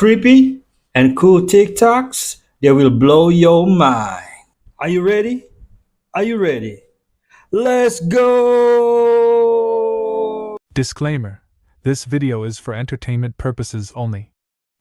creepy and cool TikToks that will blow your mind. Are you ready? Are you ready? Let's go! Disclaimer: this video is for entertainment purposes only.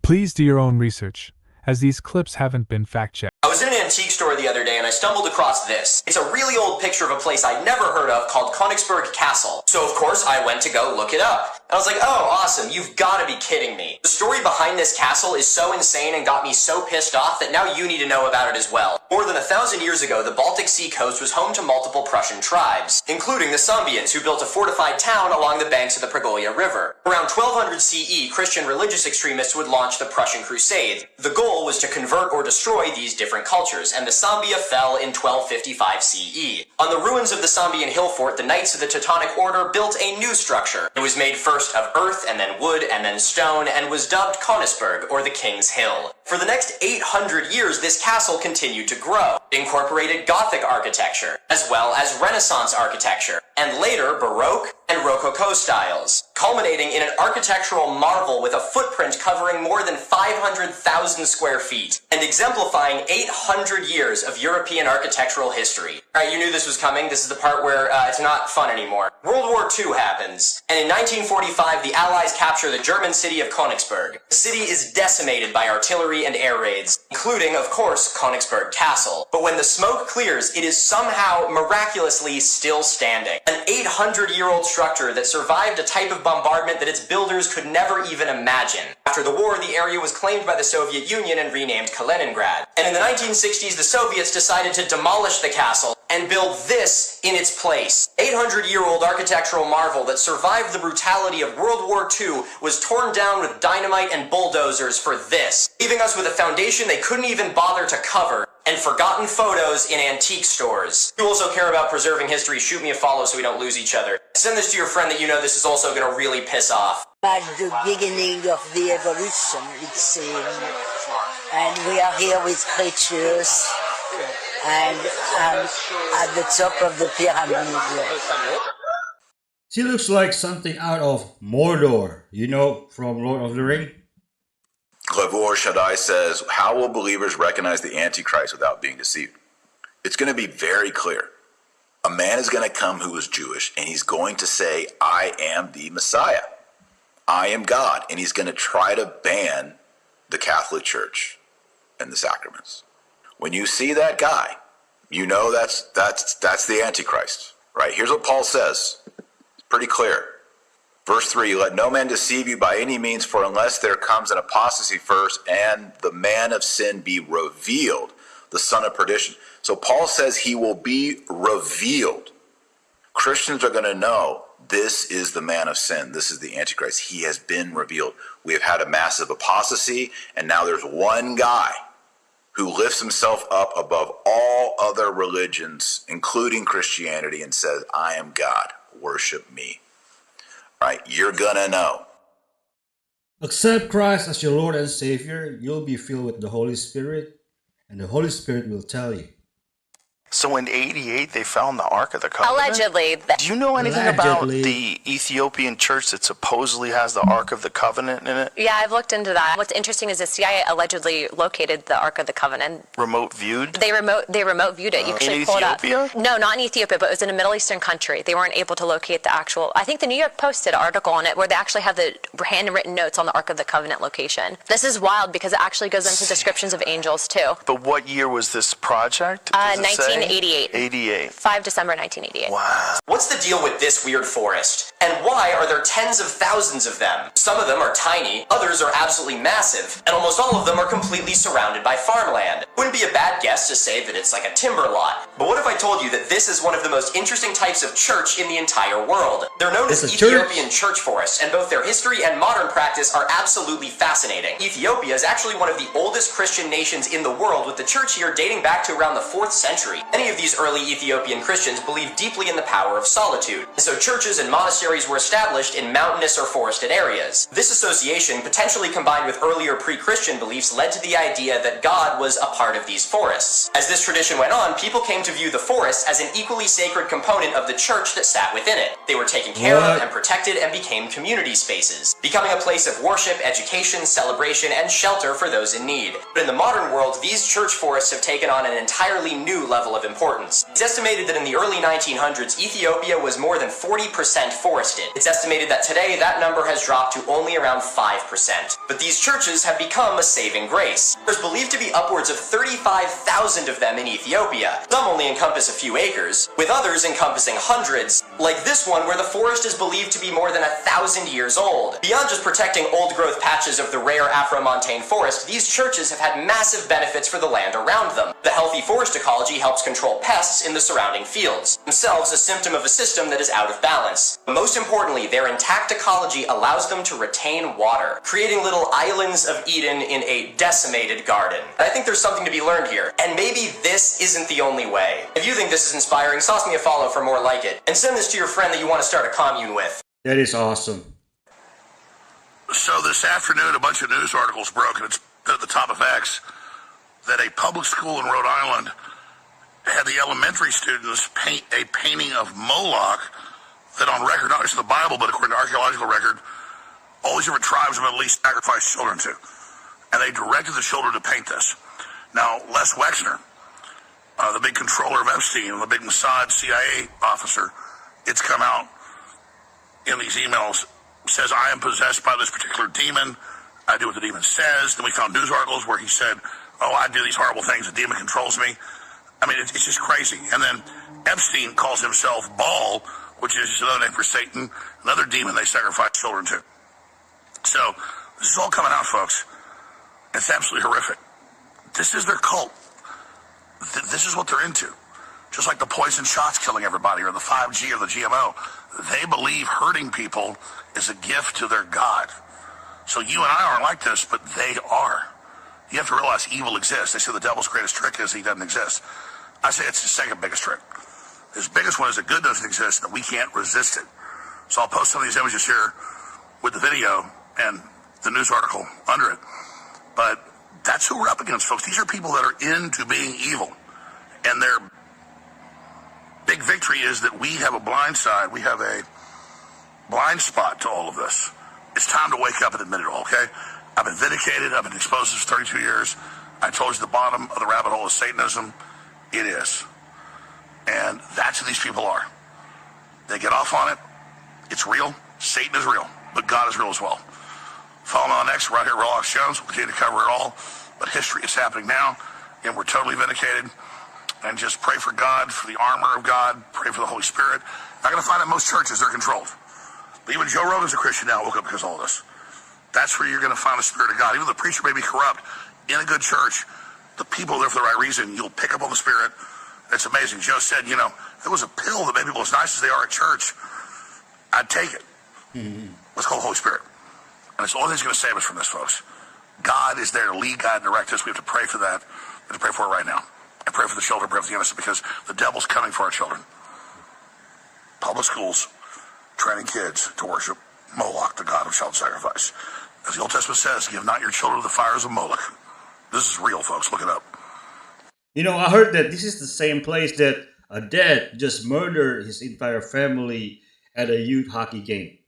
Please do your own research, as these clips haven't been fact-checked. I was in an antique store the other day and I stumbled across this. It's a really old picture of a place I'd never heard of called Königsberg Castle. So of course I went to go look it up. And I was like, oh, awesome, you've gotta be kidding me. The story behind this castle is so insane and got me so pissed off that now you need to know about it as well. More than 1,000 years ago, the Baltic Sea coast was home to multiple Prussian tribes, including the Sambians, who built a fortified town along the banks of the Pregolia River. Around 1200 CE, Christian religious extremists would launch the Prussian Crusade. The goal was to convert or destroy these different cultures, and the Sambia fell in 1255 CE. On the ruins of the Sambian hill fort, the Knights of the Teutonic Order built a new structure. It was made first of earth, and then wood, and then stone, and was dubbed Königsberg, or the King's Hill. For the next 800 years, this castle continued to grow. It incorporated Gothic architecture, as well as Renaissance architecture, and later Baroque and Rococo styles, culminating in an architectural marvel with a footprint covering more than 500,000 square feet, and exemplifying 800 years of European architectural history. Alright, you knew this was coming. This is the part where it's not fun anymore. World War II happens, and in 1945 the Allies capture the German city of Königsberg. The city is decimated by artillery and air raids, including, of course, Königsberg Castle. But when the smoke clears, it is somehow miraculously still standing. An 800-year-old structure that survived a type of bombardment that its builders could never even imagine. After the war, the area was claimed by the Soviet Union and renamed Kaliningrad. And in the 1960s, the Soviets decided to demolish the castle and build this in its place. 800-year-old architectural marvel that survived the brutality of World War II was torn down with dynamite and bulldozers for this, leaving us with a foundation they couldn't even bother to cover, and forgotten photos in antique stores. If you also care about preserving history, shoot me a follow so we don't lose each other. Send this to your friend that you know this is also gonna really piss off. At the beginning of the evolution, it seems. And we are here with creatures, and at the top of the pyramid. She looks like something out of Mordor, you know, from Lord of the Ring. Glavor Shaddai says, how will believers recognize the Antichrist without being deceived? It's going to be very clear. A man is going to come who is Jewish, and he's going to say, I am the Messiah. I am God. And he's going to try to ban the Catholic Church and the sacraments. When you see that guy, you know that's the Antichrist, right? Here's what Paul says. It's pretty clear. Verse 3, let no man deceive you by any means, for unless there comes an apostasy first, and the man of sin be revealed, the son of perdition. So Paul says he will be revealed. Christians are going to know this is the man of sin. This is the Antichrist. He has been revealed. We have had a massive apostasy, and now there's one guy who lifts himself up above all other religions, including Christianity, and says, I am God. Worship me. Right, you're gonna know. Accept Christ as your Lord and Savior, you'll be filled with the Holy Spirit, and the Holy Spirit will tell you. So in 88, they found the Ark of the Covenant? Allegedly. Do you know anything about the Ethiopian church that supposedly has the Ark of the Covenant in it? Yeah, I've looked into that. What's interesting is the CIA allegedly located the Ark of the Covenant. Remote viewed? They remote viewed it. You can in pull it up. Ethiopia? No, not in Ethiopia, but it was in a Middle Eastern country. They weren't able to locate the actual. I think the New York Post did an article on it where they actually have the handwritten notes on the Ark of the Covenant location. This is wild because it actually goes into descriptions of angels too. But what year was this project? 1988. 5 December 1988. Wow. What's the deal with this weird forest? And why are there tens of thousands of them? Some of them are tiny, others are absolutely massive, and almost all of them are completely surrounded by farmland. Wouldn't be a bad guess to say that it's like a timber lot. But what if I told you that this is one of the most interesting types of church in the entire world? They're known as Ethiopian church forests, and both their history and modern practice are absolutely fascinating. Ethiopia is actually one of the oldest Christian nations in the world, with the church here dating back to around the 4th century. Many of these early Ethiopian Christians believed deeply in the power of solitude, and so churches and monasteries were established in mountainous or forested areas. This association, potentially combined with earlier pre-Christian beliefs, led to the idea that God was a part of these forests. As this tradition went on, people came to view the forest as an equally sacred component of the church that sat within it. They were taken care of and protected and became community spaces, becoming a place of worship, education, celebration, and shelter for those in need. But in the modern world, these church forests have taken on an entirely new level of importance. It's estimated that in the early 1900s, Ethiopia was more than 40% forested. It's estimated that today that number has dropped to only around 5%. But these churches have become a saving grace. There's believed to be upwards of 35,000 of them in Ethiopia. Some only encompass a few acres, with others encompassing hundreds, like this one where the forest is believed to be more than 1,000 years old. Beyond just protecting old-growth patches of the rare Afro-montane forest, these churches have had massive benefits for the land around them. The healthy forest ecology helps control pests in the surrounding fields, themselves a symptom of a system that is out of balance. But most importantly, their intact ecology allows them to retain water, creating little islands of Eden in a decimated garden. And I think there's something to be learned here, and maybe this isn't the only way. If you think this is inspiring, sauce me a follow for more like it, and send this to your friend that you want to start a commune with. That is awesome. So this afternoon, a bunch of news articles broke, and it's at the top of X, that a public school in Rhode Island had the elementary students paint a painting of Moloch that on record, not just in the Bible, but according to archaeological record, all these different tribes of Middle East sacrificed children to. And they directed the children to paint this. Now, Les Wexner, the big controller of Epstein, the big Mossad CIA officer, it's come out in these emails, says, I am possessed by this particular demon. I do what the demon says. Then we found news articles where he said, oh, I do these horrible things. The demon controls me. I mean, it's just crazy. And then Epstein calls himself Baal, which is just another name for Satan, another demon they sacrifice children to. So this is all coming out, folks. It's absolutely horrific. This is their cult. This is what they're into. Just like the poison shots killing everybody, or the 5G or the GMO. They believe hurting people is a gift to their God. So you and I aren't like this, but they are. You have to realize evil exists. They say the devil's greatest trick is he doesn't exist. I say it's his second biggest trick. His biggest one is that good doesn't exist, and we can't resist it. So I'll post some of these images here with the video and the news article under it. But that's who we're up against, folks. These are people that are into being evil. And their big victory is that we have a blind side. We have a blind spot to all of this. It's time to wake up and admit it all, okay? I've been vindicated. I've been exposed to this for 32 years. I told you the bottom of the rabbit hole is Satanism. It is. And that's who these people are. They get off on it. It's real. Satan is real. But God is real as well. Follow me on X. We're out here at Rolex Jones. We'll continue to cover it all. But history is happening now. And we're totally vindicated. And just pray for God, for the armor of God. Pray for the Holy Spirit. Not going to find that most churches, they're controlled. But even Joe Rogan's a Christian now. Woke up because of all this. That's where you're going to find the Spirit of God. Even the preacher may be corrupt. In a good church, the people are there for the right reason. You'll pick up on the Spirit. It's amazing. Joe said, you know, if there was a pill that made people as nice as they are at church, I'd take it. Let's call the Holy Spirit. And it's the only thing that's going to save us from this, folks. God is there to lead, guide, and direct us. We have to pray for that. We have to pray for it right now. And pray for the children, pray for the innocent, because the devil's coming for our children. Public schools training kids to worship Moloch, the god of child sacrifice. As the Old Testament says, give not your children to the fires of Moloch. This is real, folks. Look it up. You know, I heard that this is the same place that a dad just murdered his entire family at a youth hockey game.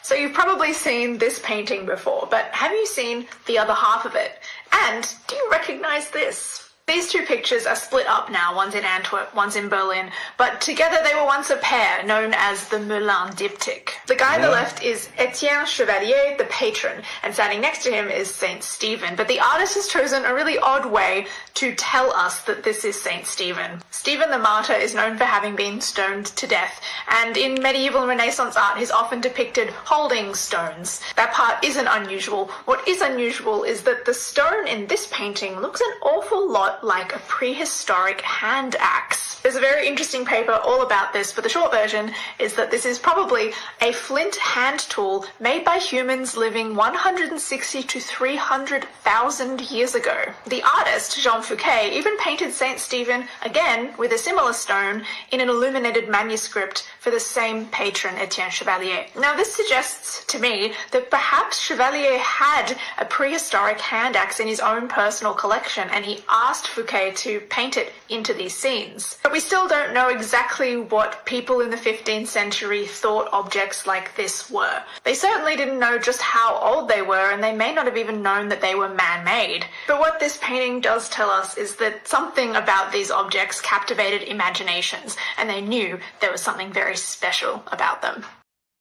So you've probably seen this painting before, but have you seen the other half of it? And do you recognize this? These two pictures are split up now, one's in Antwerp, one's in Berlin, but together they were once a pair, known as the Moulin Diptych. The guy on the left is Etienne Chevalier, the patron, and standing next to him is Saint Stephen. But the artist has chosen a really odd way to tell us that this is Saint Stephen. Stephen the martyr is known for having been stoned to death, and in medieval and Renaissance art he's often depicted holding stones. That part isn't unusual. What is unusual is that the stone in this painting looks an awful lot like a prehistoric hand axe. There's a very interesting paper all about this, but the short version is that this is probably a a flint hand tool made by humans living 160 to 300,000 years ago. The artist, Jean Fouquet, even painted Saint Stephen again with a similar stone in an illuminated manuscript for the same patron, Etienne Chevalier. Now, this suggests to me that perhaps Chevalier had a prehistoric hand axe in his own personal collection, and he asked Fouquet to paint it into these scenes. But we still don't know exactly what people in the 15th century thought objects like this were. They certainly didn't know just how old they were, and they may not have even known that they were man-made. But what this painting does tell us is that something about these objects captivated imaginations, and they knew there was something very special about them.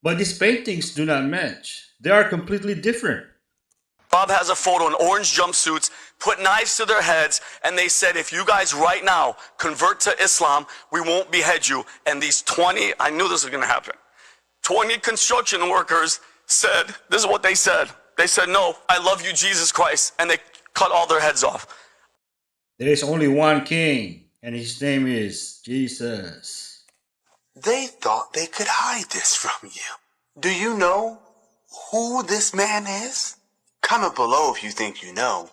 But these paintings do not match. They are completely different. Bob has a photo in orange jumpsuits, put knives to their heads, and they said, if you guys right now convert to Islam, we won't behead you. And these 20, I knew this was going to happen, 20 construction workers said, this is what they said. They said, no, I love you, Jesus Christ. And they cut all their heads off. There is only one king, and his name is Jesus. They thought they could hide this from you. Do you know who this man is? Comment below if you think you know,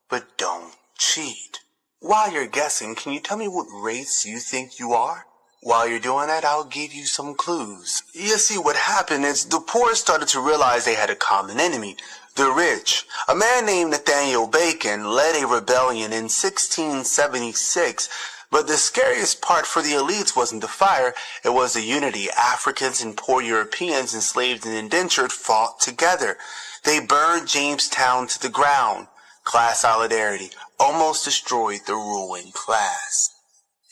but don't cheat. While you're guessing, can you tell me what race you think you are? While you're doing that, I'll give you some clues. You see, what happened is the poor started to realize they had a common enemy, the rich. A man named Nathaniel Bacon led a rebellion in 1676, but the scariest part for the elites wasn't the fire, it was the unity. Africans and poor Europeans, enslaved and indentured, fought together. They burned Jamestown to the ground. Class solidarity almost destroyed the ruling class.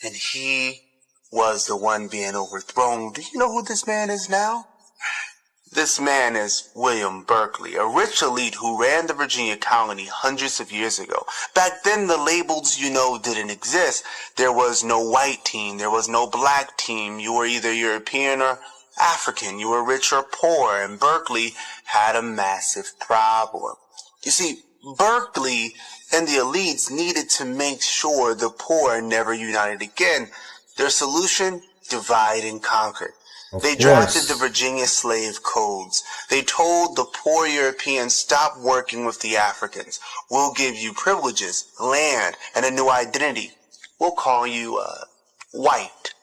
And he was the one being overthrown. Do you know who this man is now? This man is William Berkeley, a rich elite who ran the Virginia colony hundreds of years ago. Back then, the labels, didn't exist. There was no white team. There was no black team. You were either European or African. You were rich or poor. And Berkeley had a massive problem. You see, Berkeley and the elites needed to make sure the poor never united again. Their solution? Divide and conquer. They drafted the Virginia slave codes. They told the poor Europeans, stop working with the Africans. We'll give you privileges, land, and a new identity. We'll call you, white.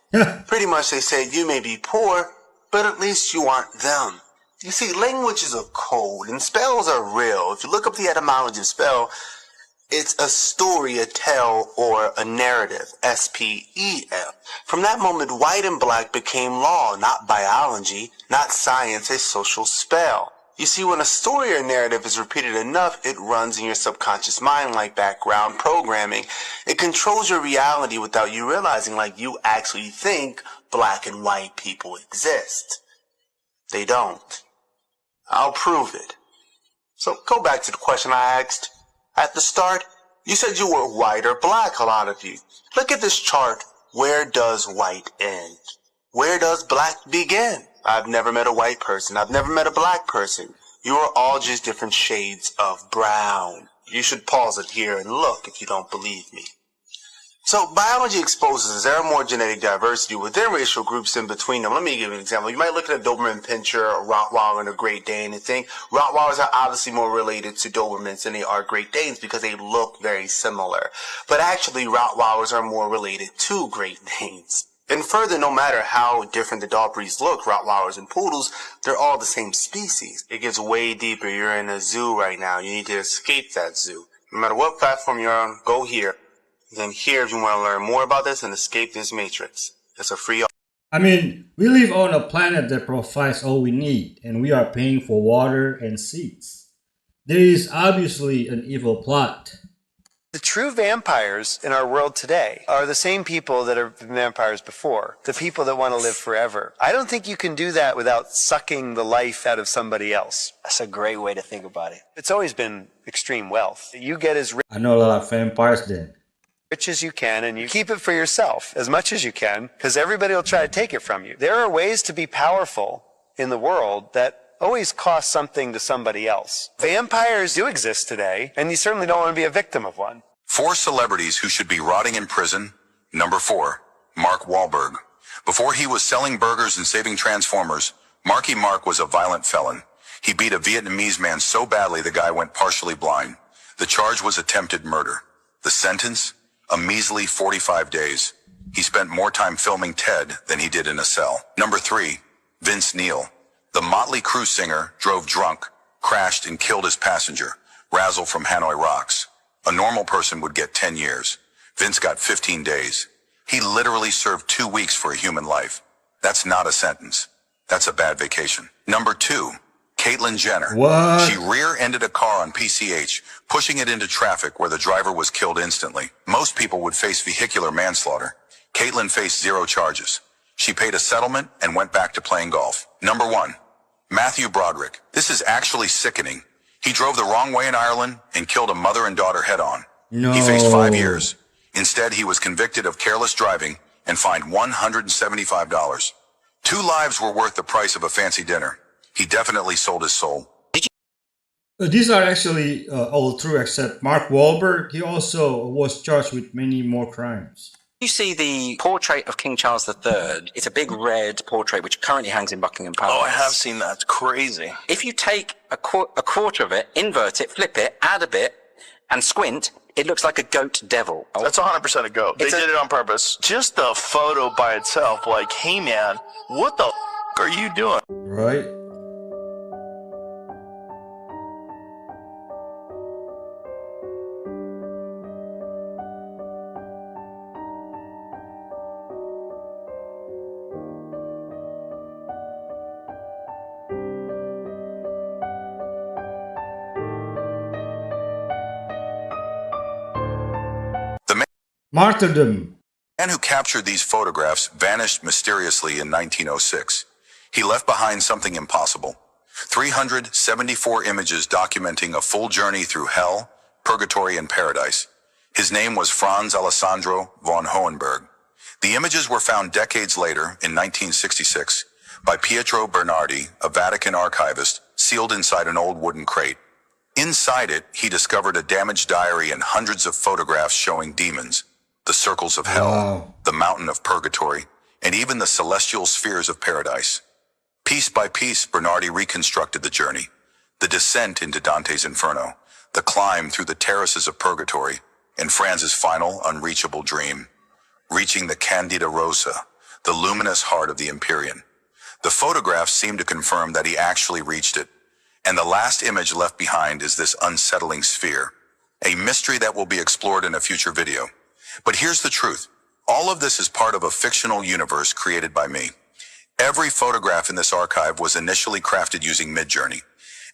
Pretty much they said, you may be poor, but at least you aren't them. You see, language is a code, and spells are real. If you look up the etymology of spell, it's a story, a tale, or a narrative, S-P-E-L. From that moment, white and black became law, not biology, not science, a social spell. You see, when a story or narrative is repeated enough, it runs in your subconscious mind like background programming. It controls your reality without you realizing, like you actually think black and white people exist. They don't. I'll prove it. So go back to the question I asked. At the start, you said you were white or black, a lot of you. Look at this chart. Where does white end? Where does black begin? I've never met a white person. I've never met a black person. You are all just different shades of brown. You should pause it here and look if you don't believe me. So biology exposes there are more genetic diversity within racial groups in between them. Let me give you an example. You might look at a Doberman Pinscher, a Rottweiler, and a Great Dane and think Rottweilers are obviously more related to Dobermans than they are Great Danes because they look very similar. But actually, Rottweilers are more related to Great Danes. And further, no matter how different the dog breeds look, Rottweilers and Poodles, they're all the same species. It gets way deeper. You're in a zoo right now. You need to escape that zoo. No matter what platform you're on, go here. Then here if you want to learn more about this and escape this matrix. It's a free... we live on a planet that provides all we need, and we are paying for water and seeds. There is obviously an evil plot. The true vampires in our world today are the same people that are vampires before, the people that want to live forever. I don't think you can do that without sucking the life out of somebody else. That's a great way to think about it. It's always been extreme wealth. You get as I know a lot of vampires then. rich as you can, and you keep it for yourself as much as you can, because everybody will try to take it from you. There are ways to be powerful in the world that always cost something to somebody else. Vampires do exist today, and you certainly don't want to be a victim of one. 4 celebrities who should be rotting in prison. Number 4, Mark Wahlberg. Before he was selling burgers and saving Transformers, Marky Mark was a violent felon. He beat a Vietnamese man so badly the guy went partially blind. The charge was attempted murder. The sentence? A measly 45 days. He spent more time filming Ted than he did in a cell. Number 3, Vince Neil. The Motley Crue singer drove drunk, crashed and killed his passenger, Razzle from Hanoi Rocks. A normal person would get 10 years. Vince got 15 days. He literally served 2 weeks for a human life. That's not a sentence. That's a bad vacation. Number 2, Caitlyn Jenner. What? She rear-ended a car on PCH, pushing it into traffic where the driver was killed instantly. Most people would face vehicular manslaughter. Caitlyn faced 0 charges. She paid a settlement and went back to playing golf. Number 1, Matthew Broderick. This is actually sickening. He drove the wrong way in Ireland and killed a mother and daughter head-on. No. He faced 5 years. Instead, he was convicted of careless driving and fined $175. 2 lives were worth the price of a fancy dinner. He definitely sold his soul. These are actually all true except Mark Wahlberg. He also was charged with many more crimes. You see the portrait of King Charles III. It's a big red portrait which currently hangs in Buckingham Palace. Oh, I have seen that. It's crazy. If you take a quarter of it, invert it, flip it, add a bit, and squint, it looks like a goat devil. That's 100% a goat. They did it on purpose. Just the photo by itself, like, hey man, what the are you doing? Right. Martyrdom. The man who captured these photographs vanished mysteriously in 1906. He left behind something impossible. 374 images documenting a full journey through hell, purgatory, and paradise. His name was Franz Alessandro von Hohenberg. The images were found decades later, in 1966, by Pietro Bernardi, a Vatican archivist, sealed inside an old wooden crate. Inside it, he discovered a damaged diary and hundreds of photographs showing demons, the circles of hell, the mountain of purgatory, and even the celestial spheres of paradise. Piece by piece, Bernardi reconstructed the journey, the descent into Dante's Inferno, the climb through the terraces of purgatory, and Franz's final unreachable dream, reaching the Candida Rosa, the luminous heart of the Empyrean. The photographs seem to confirm that he actually reached it, and the last image left behind is this unsettling sphere, a mystery that will be explored in a future video. But here's the truth. All of this is part of a fictional universe created by me. Every photograph in this archive was initially crafted using Midjourney.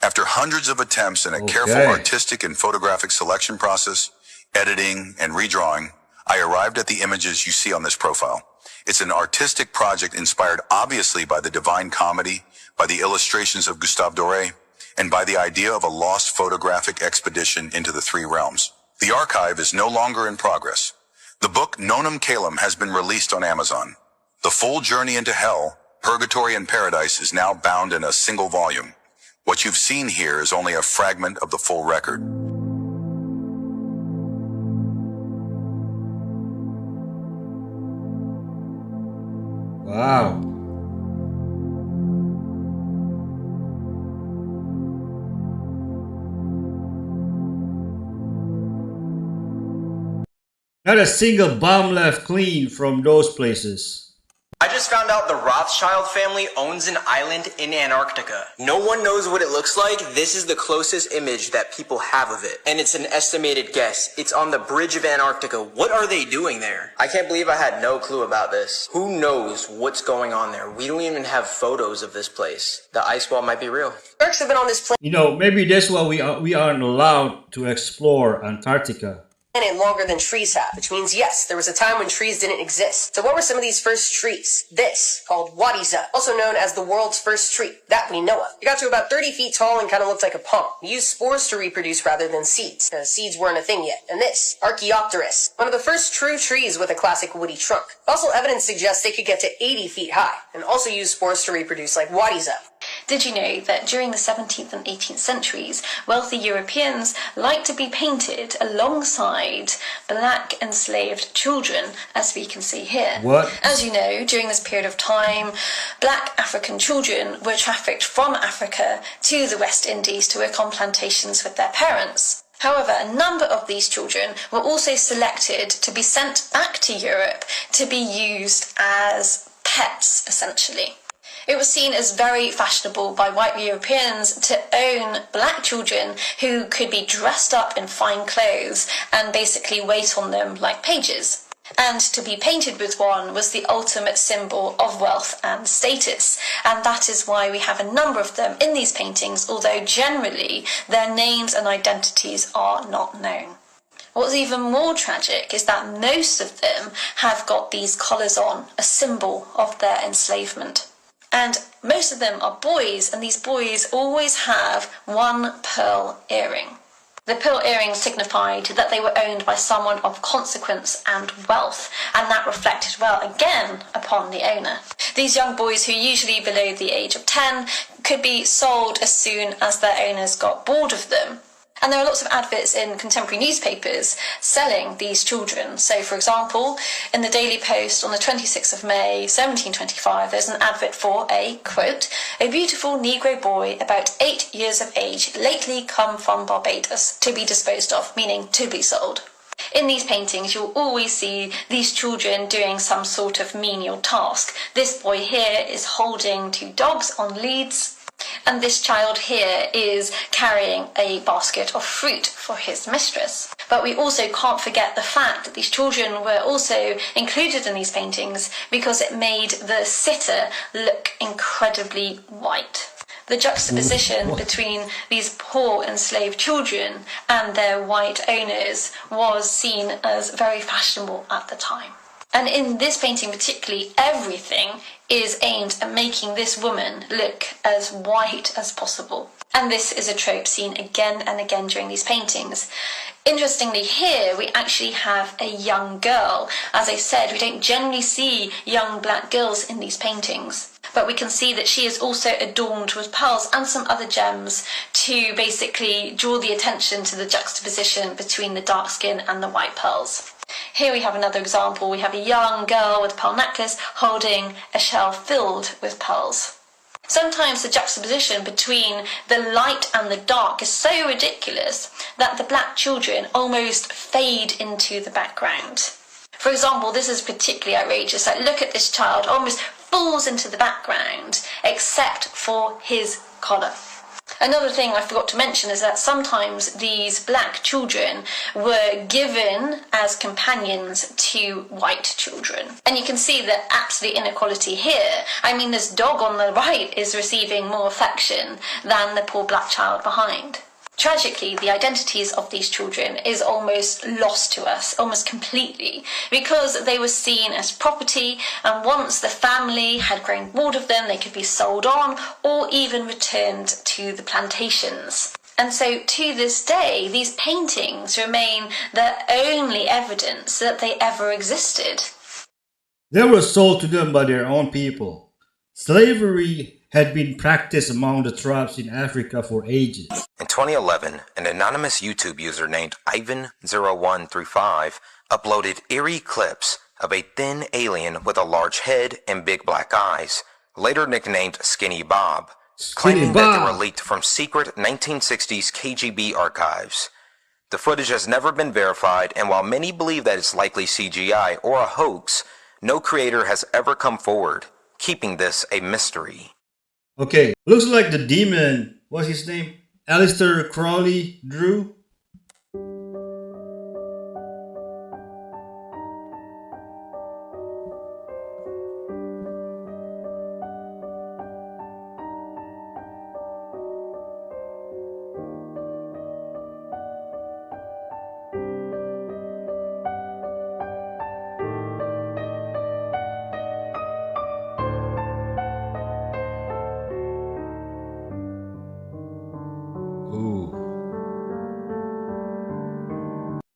After hundreds of attempts and a careful artistic and photographic selection process, editing, and redrawing, I arrived at the images you see on this profile. It's an artistic project inspired obviously by the Divine Comedy, by the illustrations of Gustave Doré, and by the idea of a lost photographic expedition into the 3 realms. The archive is no longer in progress. The book Nonum Calum has been released on Amazon. The full journey into hell, purgatory, and paradise is now bound in a single volume. What you've seen here is only a fragment of the full record. Wow. Not a single bomb left clean from those places. I just found out the Rothschild family owns an island in Antarctica. No one knows what it looks like. This is the closest image that people have of it. And it's an estimated guess. It's on the bridge of Antarctica. What are they doing there? I can't believe I had no clue about this. Who knows what's going on there? We don't even have photos of this place. The ice wall might be real. Turks have been on this You know, maybe that's why we aren't allowed to explore Antarctica. planet longer than trees have, which means yes, there was a time when trees didn't exist. So what were some of these first trees? This, called Wadiza, also known as the world's first tree, that we know of. It got to about 30 feet tall and kind of looked like a palm. We used spores to reproduce rather than seeds, because seeds weren't a thing yet. And this, Archaeopteris, one of the first true trees with a classic woody trunk. Fossil evidence suggests they could get to 80 feet high, and also use spores to reproduce like Wadiza. Did you know that during the 17th and 18th centuries, wealthy Europeans liked to be painted alongside black enslaved children, as we can see here? What? As you know, during this period of time, black African children were trafficked from Africa to the West Indies to work on plantations with their parents. However, a number of these children were also selected to be sent back to Europe to be used as pets, essentially. It was seen as very fashionable by white Europeans to own black children who could be dressed up in fine clothes and basically wait on them like pages. And to be painted with one was the ultimate symbol of wealth and status, and that is why we have a number of them in these paintings, although generally their names and identities are not known. What's even more tragic is that most of them have got these collars on, a symbol of their enslavement. And most of them are boys, and these boys always have one pearl earring. The pearl earring signified that they were owned by someone of consequence and wealth, and that reflected well again upon the owner. These young boys, who are usually below the age of 10, could be sold as soon as their owners got bored of them. And there are lots of adverts in contemporary newspapers selling these children. So, for example, in the Daily Post on the 26th of May, 1725, there's an advert for a, quote, a beautiful Negro boy about 8 years of age, lately come from Barbados, to be disposed of, meaning to be sold. In these paintings, you'll always see these children doing some sort of menial task. This boy here is holding 2 dogs on leads, and this child here is carrying a basket of fruit for his mistress. But we also can't forget the fact that these children were also included in these paintings because it made the sitter look incredibly white. The juxtaposition between these poor enslaved children and their white owners was seen as very fashionable at the time. And in this painting particularly, everything is aimed at making this woman look as white as possible. And this is a trope seen again and again during these paintings. Interestingly, here we actually have a young girl. As I said, we don't generally see young black girls in these paintings, but we can see that she is also adorned with pearls and some other gems to basically draw the attention to the juxtaposition between the dark skin and the white pearls. Here we have another example. We have a young girl with a pearl necklace holding a shell filled with pearls. Sometimes the juxtaposition between the light and the dark is so ridiculous that the black children almost fade into the background. For example, this is particularly outrageous. Like, look at this child, almost falls into the background, except for his collar. Another thing I forgot to mention is that sometimes these black children were given as companions to white children. And you can see the absolute inequality here. I mean, this dog on the right is receiving more affection than the poor black child behind. Tragically, the identities of these children is almost lost to us, almost completely, because they were seen as property, and once the family had grown bored of them, they could be sold on or even returned to the plantations. And so to this day, these paintings remain the only evidence that they ever existed. They were sold to them by their own people. Slavery had been practiced among the tribes in Africa for ages. In 2011, an anonymous YouTube user named Ivan0135 uploaded eerie clips of a thin alien with a large head and big black eyes, later nicknamed Skinny Bob, claiming that they were leaked from secret 1960s KGB archives. The footage has never been verified, and while many believe that it's likely CGI or a hoax, no creator has ever come forward, keeping this a mystery. Okay, looks like the demon, what's his name? Aleister Crowley drew.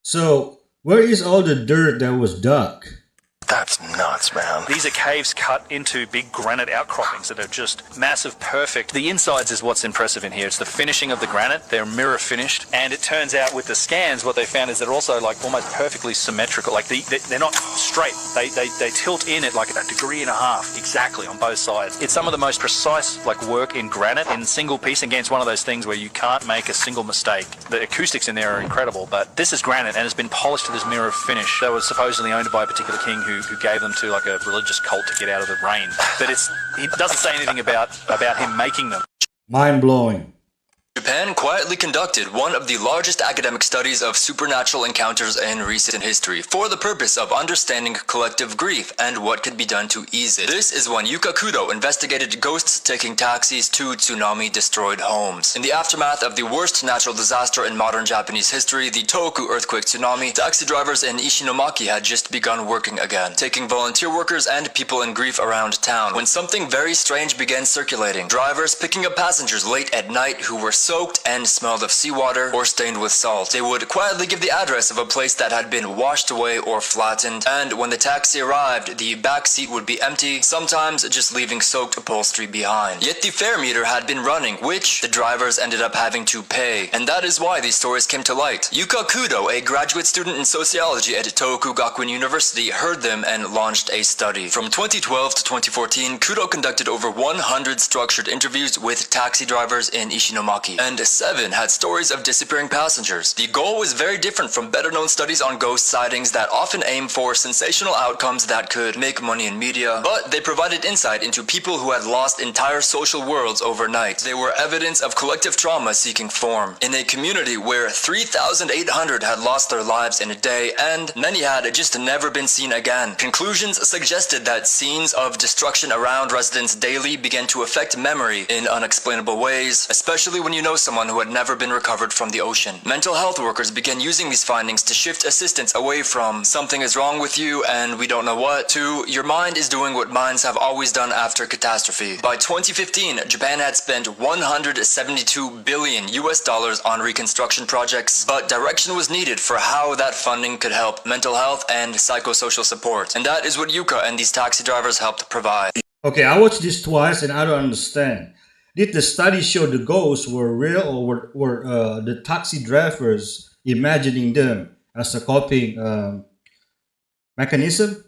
So, where is all the dirt that was dug? The That's nuts, man. These are caves cut into big granite outcroppings that are just massive, perfect. The insides is what's impressive in here. It's the finishing of the granite. They're mirror finished. And it turns out with the scans, what they found is they're also like almost perfectly symmetrical. Like they're not straight. They tilt in at like a degree and a half exactly on both sides. It's some of the most precise like work in granite in single piece. Again, it's one of those things where you can't make a single mistake. The acoustics in there are incredible, but this is granite and it's been polished to this mirror finish that was supposedly owned by a particular king who gave them to like a religious cult to get out of the rain. But it doesn't say anything about him making them. Mind blowing. Japan quietly conducted one of the largest academic studies of supernatural encounters in recent history for the purpose of understanding collective grief and what could be done to ease it. This is when Yuka Kudo investigated ghosts taking taxis to tsunami-destroyed homes. In the aftermath of the worst natural disaster in modern Japanese history, the Tohoku earthquake tsunami, taxi drivers in Ishinomaki had just begun working again, taking volunteer workers and people in grief around town, when something very strange began circulating. Drivers picking up passengers late at night who were soaked and smelled of seawater or stained with salt. They would quietly give the address of a place that had been washed away or flattened, and when the taxi arrived, the back seat would be empty, sometimes just leaving soaked upholstery behind. Yet the fare meter had been running, which the drivers ended up having to pay, and that is why these stories came to light. Yuka Kudo, a graduate student in sociology at Tohoku Gakuen University, heard them and launched a study. From 2012 to 2014, Kudo conducted over 100 structured interviews with taxi drivers in Ishinomaki, and 7 had stories of disappearing passengers. The goal was very different from better-known studies on ghost sightings that often aim for sensational outcomes that could make money in media, but they provided insight into people who had lost entire social worlds overnight. They were evidence of collective trauma seeking form. In a community where 3,800 had lost their lives in a day, and many had just never been seen again. Conclusions suggested that scenes of destruction around residents daily began to affect memory in unexplainable ways, especially when you know someone who had never been recovered from the ocean. Mental health workers began using these findings to shift assistance away from something is wrong with you and we don't know what, to your mind is doing what minds have always done after catastrophe. By 2015, Japan had spent $172 billion on reconstruction projects, but direction was needed for how that funding could help mental health and psychosocial support. And that is what Yuka and these taxi drivers helped provide. Okay, I watched this twice and I don't understand. Did the study show the ghosts were real, or were the taxi drivers imagining them as a coping mechanism?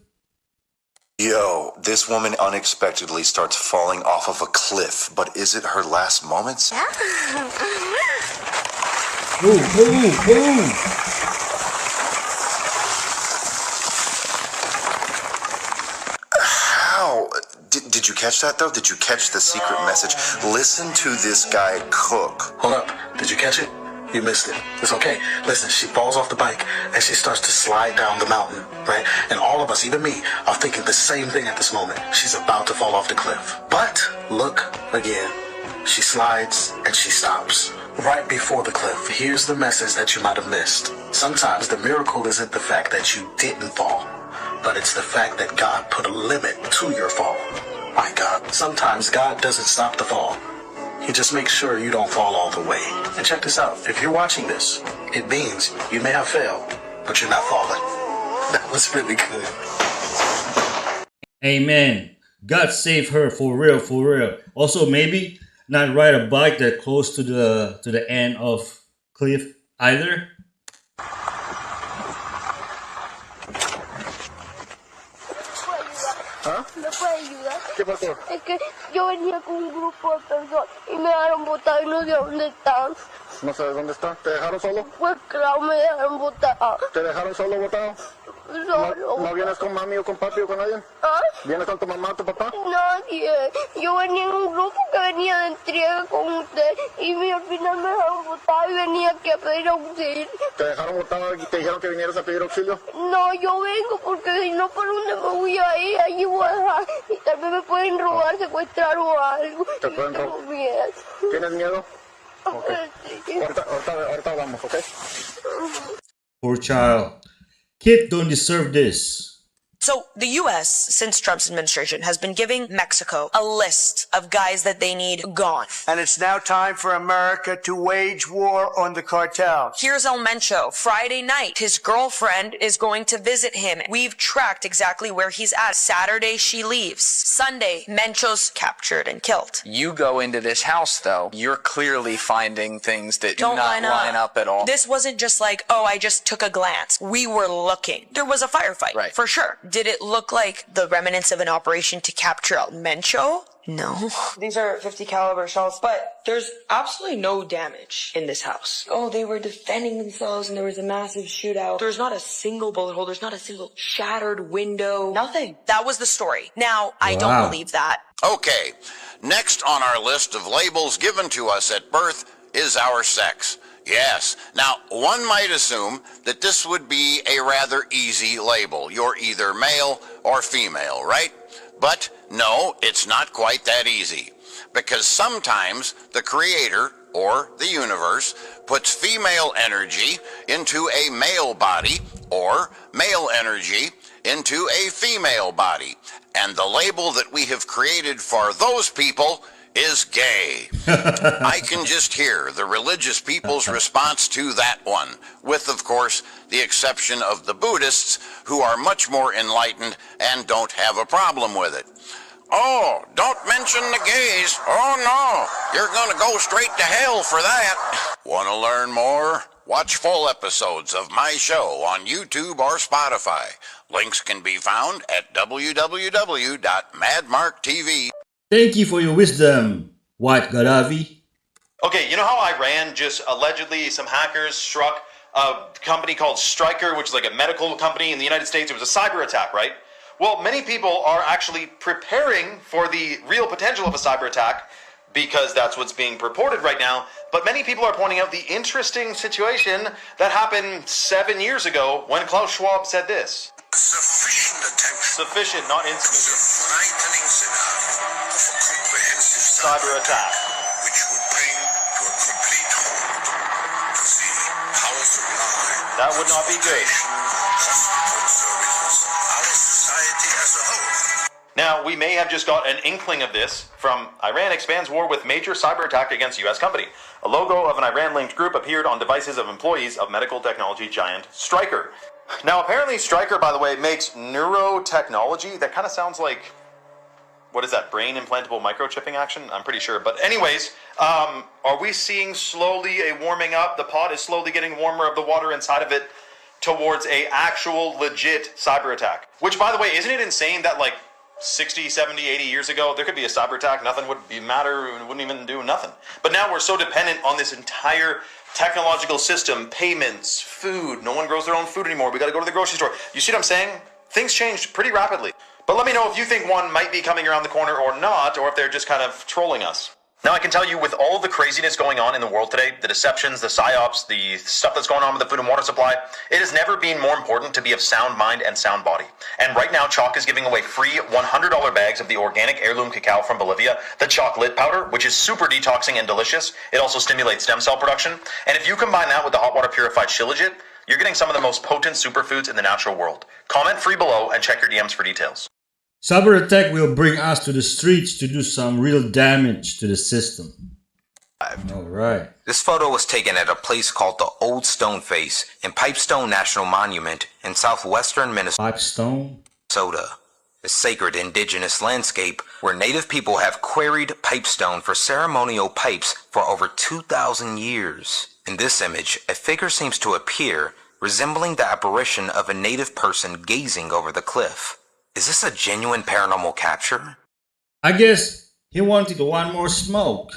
Yo, this woman unexpectedly starts falling off of a cliff, but is it her last moments? How? Did you catch that though? Did you catch the secret message? Listen to this guy cook. Hold up. Did you catch it? You missed it. It's okay. Listen, she falls off the bike and she starts to slide down the mountain, right? And all of us, even me, are thinking the same thing at this moment. She's about to fall off the cliff. But look again. She slides and she stops. Right before the cliff. Here's the message that you might have missed. Sometimes the miracle isn't the fact that you didn't fall, but it's the fact that God put a limit to your fall. My God. Sometimes God doesn't stop the fall. He just makes sure you don't fall all the way. And check this out. If you're watching this, it means you may have failed, but you're not falling. That was really good. Amen. God save her for real, for real. Also, maybe not ride a bike that close to the end of cliff either. ¿Ah? ¿Me puede ayudar? ¿Qué pasó? Es que yo venía con un grupo de personas y me dejaron botado y no sé dónde están. ¿No sabes dónde están? ¿Te dejaron solo? Pues claro, me dejaron botado. ¿Te dejaron solo botado? Solo. ¿No vienes con mami o con papi o con alguien? ¿Ah? ¿Vienes con tu mamá o tu papá? Nadie. Yo venía en un grupo que venía de entrega con usted y al final me dejaron botado y venía aquí a pedir auxilio. ¿Te dejaron botado y te dijeron que vinieras a pedir auxilio? No, yo vengo porque si no, ¿por dónde me voy a ir? Allí voy a dejar y tal vez me pueden robar, secuestrar o algo. ¿Te pueden robar? ¿Tienes miedo? Okay. Ahorita hablamos, ¿ok? Poor child. Kids don't deserve this. So the U.S., since Trump's administration, has been giving Mexico a list of guys that they need gone. And it's now time for America to wage war on the cartel. Here's El Mencho. Friday night, his girlfriend is going to visit him. We've tracked exactly where he's at. Saturday, she leaves. Sunday, Mencho's captured and killed. You go into this house, though, you're clearly finding things that do not line up at all. This wasn't just like, oh, I just took a glance. We were looking. There was a firefight, for sure. Did it look like the remnants of an operation to capture El Mencho? No. These are 50 caliber shells, but there's absolutely no damage in this house. Oh, they were defending themselves and there was a massive shootout. There's not a single bullet hole. There's not a single shattered window. Nothing. That was the story. Now, I don't believe that. Okay. Next on our list of labels given to us at birth is our sex. Yes. Now, one might assume that this would be a rather easy label. You're either male or female, right? But no, it's not quite that easy. Because sometimes the creator, or the universe, puts female energy into a male body, or male energy into a female body. And the label that we have created for those people is gay. I can just hear the religious people's response to that one, with, of course, the exception of the Buddhists, who are much more enlightened and don't have a problem with it. Oh, don't mention the gays. Oh, no, you're going to go straight to hell for that. Want to learn more? Watch full episodes of my show on YouTube or Spotify. Links can be found at www.madmarktv. Thank you for your wisdom, White Gaddafi. Okay, you know how Iran just allegedly, some hackers struck a company called Stryker, which is like a medical company in the United States? It was a cyber attack, right? Well, many people are actually preparing for the real potential of a cyber attack because that's what's being purported right now. But many people are pointing out the interesting situation that happened 7 years ago when Klaus Schwab said this. Sufficient attention. Sufficient, not insufficient. Frightening scenario of a comprehensive cyber attack, which would bring to a complete halt the civil power supply. That would not be good. Hospital services, our society as a whole. Now, we may have just got an inkling of this from Iran expands war with major cyber attack against U.S. company. A logo of an Iran-linked group appeared on devices of employees of medical technology giant Stryker. Now, apparently Stryker, by the way, makes neurotechnology. That kind of sounds like, what is that, brain implantable microchipping action? I'm pretty sure. But anyways, are we seeing slowly a warming up? The pot is slowly getting warmer of the water inside of it towards a actual legit cyber attack. Which, by the way, isn't it insane that like 60, 70, 80 years ago, there could be a cyber attack, nothing would matter, it wouldn't even do nothing. But now we're so dependent on this entire technological system, payments, food. No one grows their own food anymore. We got to go to the grocery store. You see what I'm saying? Things changed pretty rapidly. But let me know if you think one might be coming around the corner or not, or if they're just kind of trolling us. Now, I can tell you, with all the craziness going on in the world today, the deceptions, the psyops, the stuff that's going on with the food and water supply, it has never been more important to be of sound mind and sound body. And right now, Chalk is giving away free $100 bags of the organic heirloom cacao from Bolivia, the chocolate powder, which is super detoxing and delicious. It also stimulates stem cell production. And if you combine that with the hot water purified Shilajit, you're getting some of the most potent superfoods in the natural world. Comment free below and check your DMs for details. Cyber attack will bring us to the streets to do some real damage to the system. All right. This photo was taken at a place called the Old Stone Face in Pipestone National Monument in southwestern Minnesota, a sacred indigenous landscape where native people have quarried pipestone for ceremonial pipes for over 2,000 years. In this image, a figure seems to appear, resembling the apparition of a native person gazing over the cliff. Is this a genuine paranormal capture? I guess he wanted one more smoke.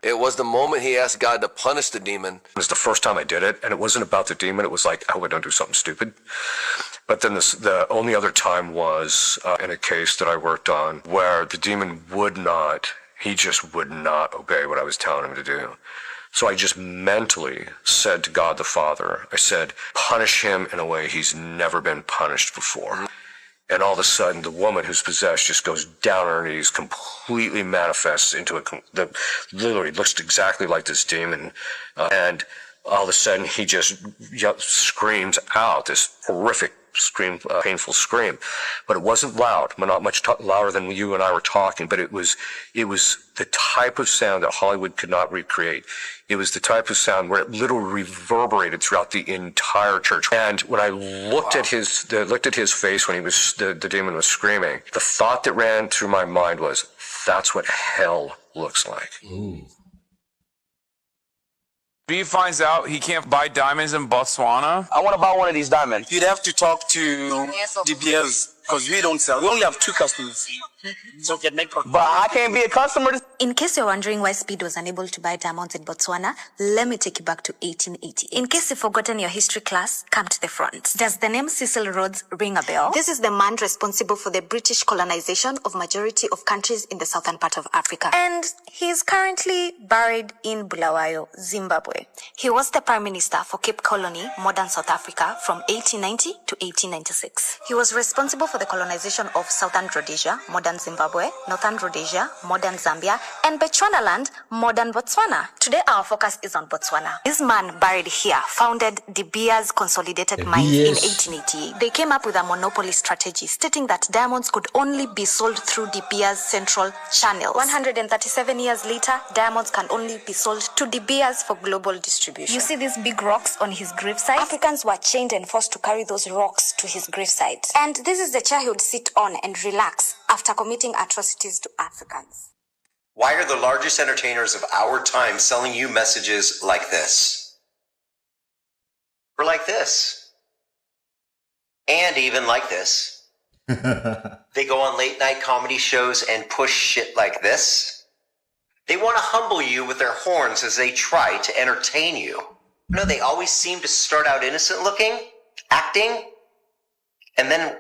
It was the moment he asked God to punish the demon. It was the first time I did it, and it wasn't about the demon. It was like, I hope I don't do something stupid. But then the only other time was in a case that I worked on where the demon he just would not obey what I was telling him to do. So I just mentally said to God the Father, I said, punish him in a way he's never been punished before. And all of a sudden, the woman who's possessed just goes down on her knees, completely manifests into literally looks exactly like this demon. And all of a sudden, he just screams out this horrific painful scream. But it wasn't loud, not much louder than you and I were talking, but it was the type of sound that Hollywood could not recreate. It was the type of sound where it literally reverberated throughout the entire church. And when I looked at his face when the demon was screaming, the thought that ran through my mind was, that's what hell looks like. Ooh. He finds out he can't buy diamonds in Botswana. I want to buy one of these diamonds. You'd have to talk to De Beers because we don't sell. We only have 2 customers. So but I can't be a customer. In case you're wondering why Speed was unable to buy diamonds in Botswana, let me take you back to 1880. In case you've forgotten your history class, come to the front. Does the name Cecil Rhodes ring a bell? This is the man responsible for the British colonization of majority of countries in the southern part of Africa. And he's currently buried in Bulawayo, Zimbabwe. He was the Prime Minister for Cape Colony, modern South Africa, from 1890 to 1896. He was responsible for the colonization of southern Rhodesia, modern Zimbabwe, northern Rhodesia, modern Zambia, and Bechuanaland, modern Botswana. Today our focus is on Botswana. This man buried here founded De Beers Consolidated Mines in 1888. They came up with a monopoly strategy stating that diamonds could only be sold through De Beers Central Channels. 137 years later, diamonds can only be sold to De Beers for global distribution. You see these big rocks on his gravesite? Africans were chained and forced to carry those rocks to his gravesite. And this is the chair he would sit on and relax after committing atrocities to Africans. Why are the largest entertainers of our time selling you messages like this? Or like this? And even like this. They go on late night comedy shows and push shit like this. They want to humble you with their horns as they try to entertain you. No, they always seem to start out innocent looking, acting, and then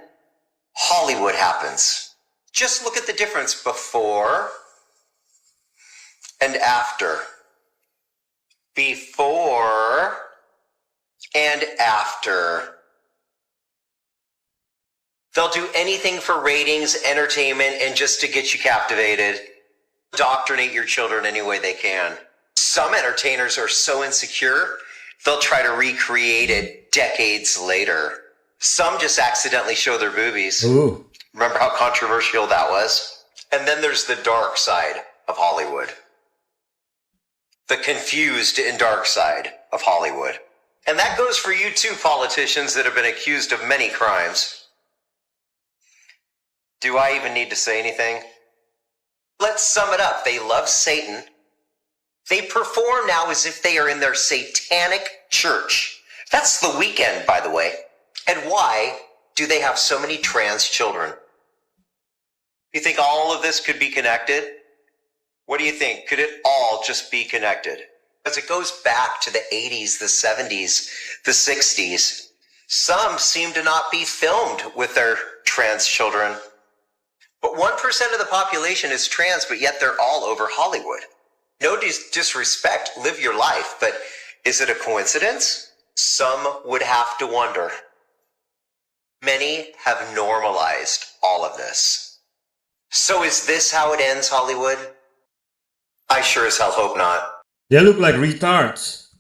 Hollywood happens. Just look at the difference before and after. Before and after. They'll do anything for ratings, entertainment, and just to get you captivated. Indoctrinate your children any way they can. Some entertainers are so insecure, they'll try to recreate it decades later. Some just accidentally show their boobies. Ooh. Remember how controversial that was? And then there's the dark side of Hollywood. The confused and dark side of Hollywood. And that goes for you too, politicians that have been accused of many crimes. Do I even need to say anything? Let's sum it up. They love Satan. They perform now as if they are in their satanic church. That's The Weeknd, by the way. And why do they have so many trans children? You think all of this could be connected? What do you think? Could it all just be connected? Because it goes back to the 80s, the 70s, the 60s. Some seem to not be filmed with their trans children. But 1% of the population is trans, but yet they're all over Hollywood. No disrespect, live your life, but is it a coincidence? Some would have to wonder. Many have normalized all of this. So is this how it ends, Hollywood? I sure as hell hope not. They look like retards.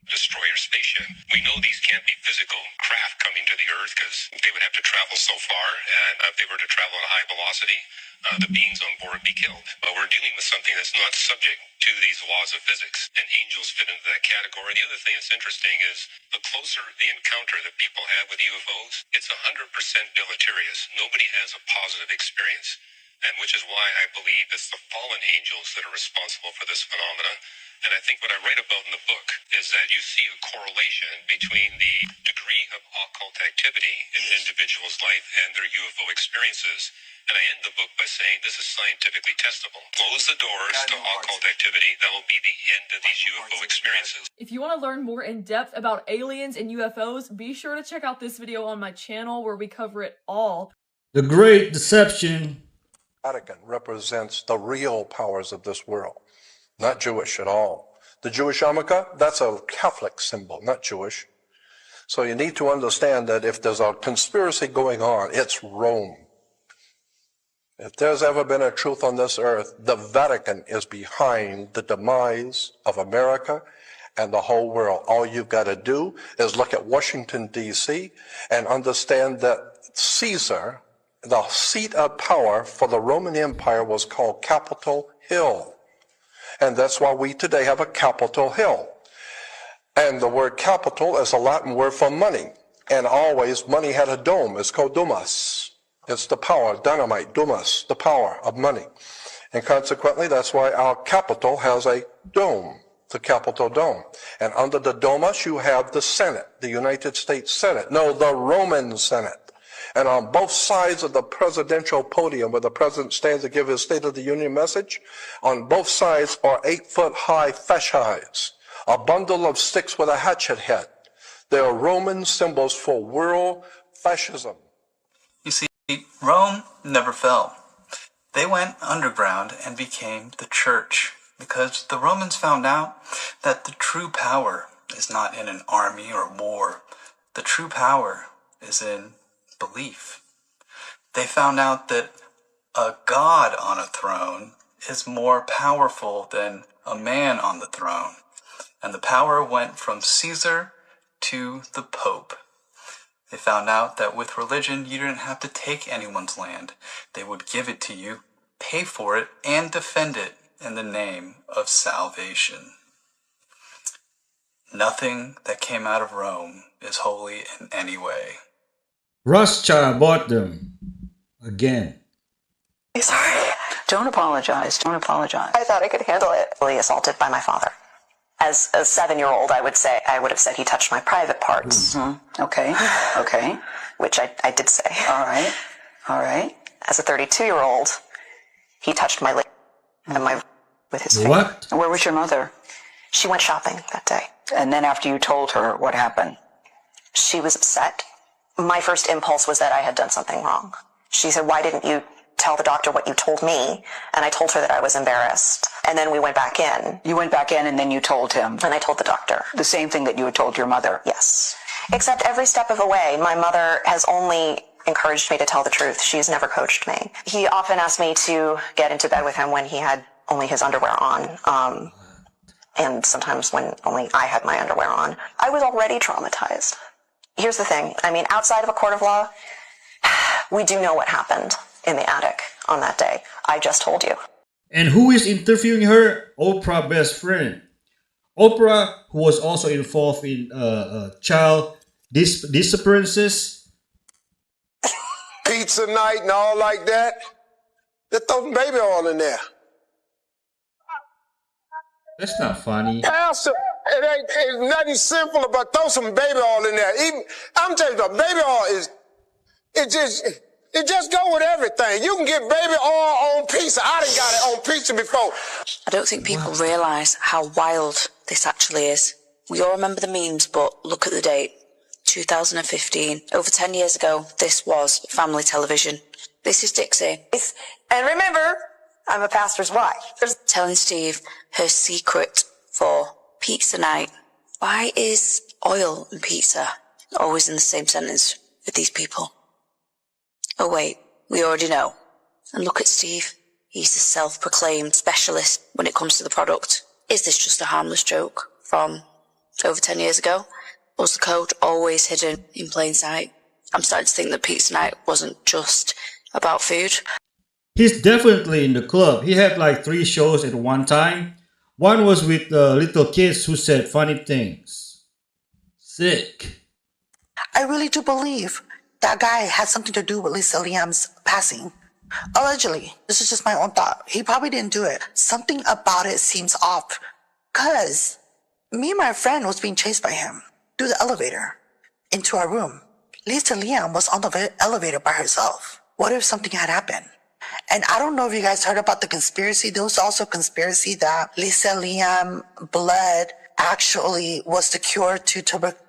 Destroyer spaceship. We know these can't be physical craft coming to the Earth because they would have to travel so far, and if they were to travel at a high velocity, the beings on board would be killed. But we're dealing with something that's not subject to these laws of physics, and angels fit into that category. The other thing that's interesting is the closer the encounter that people have with UFOs, it's 100% deleterious. Nobody has a positive experience. And which is why I believe it's the fallen angels that are responsible for this phenomena. And I think what I write about in the book is that you see a correlation between the degree of occult activity in an individual's life and their UFO experiences. And I end the book by saying this is scientifically testable. Close the doors to occult activity. That will be the end of these UFO experiences. If you want to learn more in depth about aliens and UFOs, be sure to check out this video on my channel where we cover it all. The Great Deception. Vatican represents the real powers of this world, not Jewish at all. The Jewish yarmulke, that's a Catholic symbol, not Jewish. So you need to understand that if there's a conspiracy going on, it's Rome. If there's ever been a truth on this earth, the Vatican is behind the demise of America and the whole world. All you've got to do is look at Washington, D.C., and understand that Caesar, the seat of power for the Roman Empire, was called Capitol Hill. And that's why we today have a Capitol Hill. And the word capital is a Latin word for money. And always money had a dome. It's called domus. It's the power, dynamite, domus, the power of money. And consequently, that's why our capital has a dome, the Capitol Dome. And under the domus, you have the Senate, the United States Senate. No, the Roman Senate. And on both sides of the presidential podium where the president stands to give his State of the Union message, on both sides are 8-foot-high fasces, a bundle of sticks with a hatchet head. They are Roman symbols for world fascism. You see, Rome never fell. They went underground and became the church because the Romans found out that the true power is not in an army or war. The true power is in belief. They found out that a god on a throne is more powerful than a man on the throne. And the power went from Caesar to the Pope. They found out that with religion, you didn't have to take anyone's land. They would give it to you, pay for it, and defend it in the name of salvation. Nothing that came out of Rome is holy in any way. Rothschild bought them again. Sorry. Don't apologize. Don't apologize. I thought I could handle it. Really assaulted by my father. As a 7-year-old, I would have said he touched my private parts. Mm-hmm. Okay. Okay. Which I did say. All right. All right. As a 32-year-old, he touched my leg and with his finger. What? Where was your mother? She went shopping that day. And then after you told her, what happened? She was upset. My first impulse was that I had done something wrong. She said, "Why didn't you tell the doctor what you told me?" And I told her that I was embarrassed. And then we went back in. You went back in and then you told him? And I told the doctor. The same thing that you had told your mother? Yes. Except every step of the way, my mother has only encouraged me to tell the truth. She's never coached me. He often asked me to get into bed with him when he had only his underwear on. And sometimes when only I had my underwear on. I was already traumatized. Here's the thing. I mean, outside of a court of law, we do know what happened in the attic on that day. I just told you. And who is interviewing her? Oprah's best friend. Oprah, who was also involved in child disappearances. Pizza night and all like that. They throw some baby oil in there. That's not funny. Pastor, it ain't nothing simple about throw some baby oil in there. Even I'm telling you, baby oil is it just go with everything. You can get baby oil on pizza. I done got it on pizza before. I don't think people realise how wild this actually is. We all remember the memes, but look at the date. 2015. Over 10 years ago, this was family television. This is Dixie. And remember, I'm a pastor's wife. Telling Steve her secret for pizza night. Why is oil and pizza always in the same sentence with these people? Oh wait, we already know. And look at Steve. He's a self-proclaimed specialist when it comes to the product. Is this just a harmless joke from over 10 years ago? Was the code always hidden in plain sight? I'm starting to think that pizza night wasn't just about food. He's definitely in the club. He had like 3 shows at one time. One was with little kids who said funny things. Sick. I really do believe that guy had something to do with Lisa Liam's passing. Allegedly. This is just my own thought. He probably didn't do it. Something about it seems off. Because me and my friend was being chased by him through the elevator into our room. Lisa Liam was on the elevator by herself. What if something had happened? And I don't know if you guys heard about the conspiracy. There was also a conspiracy that Lisa Liam blood actually was the cure to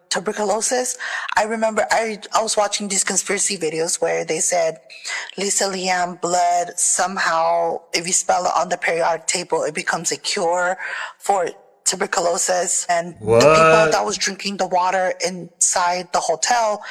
tuberculosis. I remember I was watching these conspiracy videos where they said Lisa Liam blood somehow, if you spell it on the periodic table, it becomes a cure for tuberculosis. And the people that was drinking the water inside the hotel,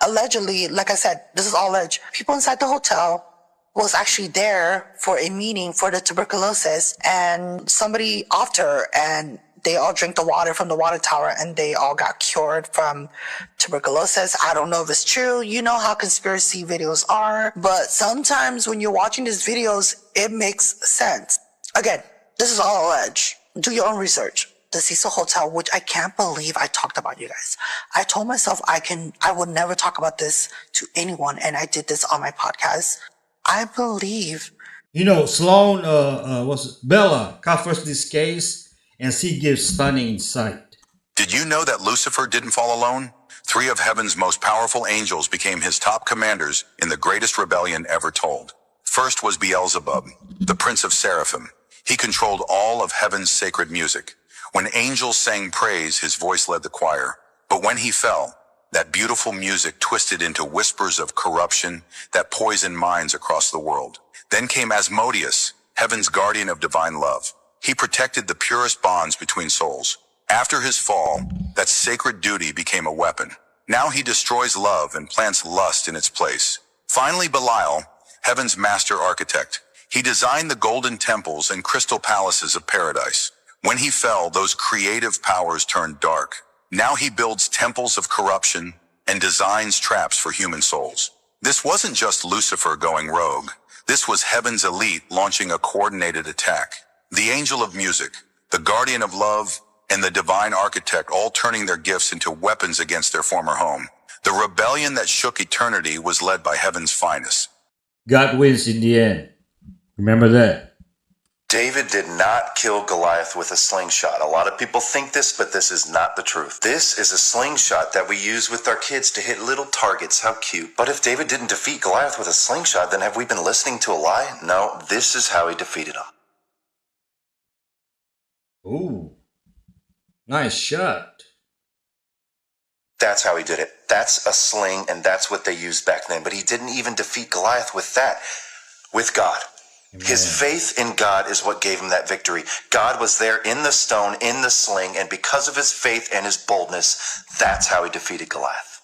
allegedly, like I said, this is all alleged, people inside the hotel was actually there for a meeting for the tuberculosis, and somebody offed her, and they all drank the water from the water tower and they all got cured from tuberculosis. I don't know if it's true. You know how conspiracy videos are, but sometimes when you're watching these videos, it makes sense. Again, this is all alleged. Do your own research. The Cecil Hotel, which I can't believe I talked about, you guys. I told myself I would never talk about this to anyone, and I did this on my podcast. I believe. You know, Sloan, Bella covers this case, and she gives stunning insight. Did you know that Lucifer didn't fall alone? 3 of heaven's most powerful angels became his top commanders in the greatest rebellion ever told. First was Beelzebub, the prince of seraphim. He controlled all of heaven's sacred music. When angels sang praise, his voice led the choir. But when he fell, that beautiful music twisted into whispers of corruption that poisoned minds across the world. Then came Asmodeus, heaven's guardian of divine love. He protected the purest bonds between souls. After his fall, that sacred duty became a weapon. Now he destroys love and plants lust in its place. Finally, Belial, heaven's master architect. He designed the golden temples and crystal palaces of paradise. When he fell, those creative powers turned dark. Now he builds temples of corruption and designs traps for human souls. This wasn't just Lucifer going rogue. This was heaven's elite launching a coordinated attack. The angel of music, the guardian of love, and the divine architect all turning their gifts into weapons against their former home. The rebellion that shook eternity was led by heaven's finest. God wins in the end. Remember that. David did not kill Goliath with a slingshot. A lot of people think this, but this is not the truth. This is a slingshot that we use with our kids to hit little targets. How cute. But if David didn't defeat Goliath with a slingshot, then have we been listening to a lie? No, this is how he defeated him. Ooh. Nice shot. That's how he did it. That's a sling, and that's what they used back then. But he didn't even defeat Goliath with that. With God. His faith in God is what gave him that victory. God was there in the stone, in the sling, and because of his faith and his boldness, that's how he defeated Goliath.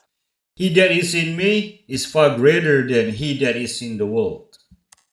He that is in me is far greater than he that is in the world.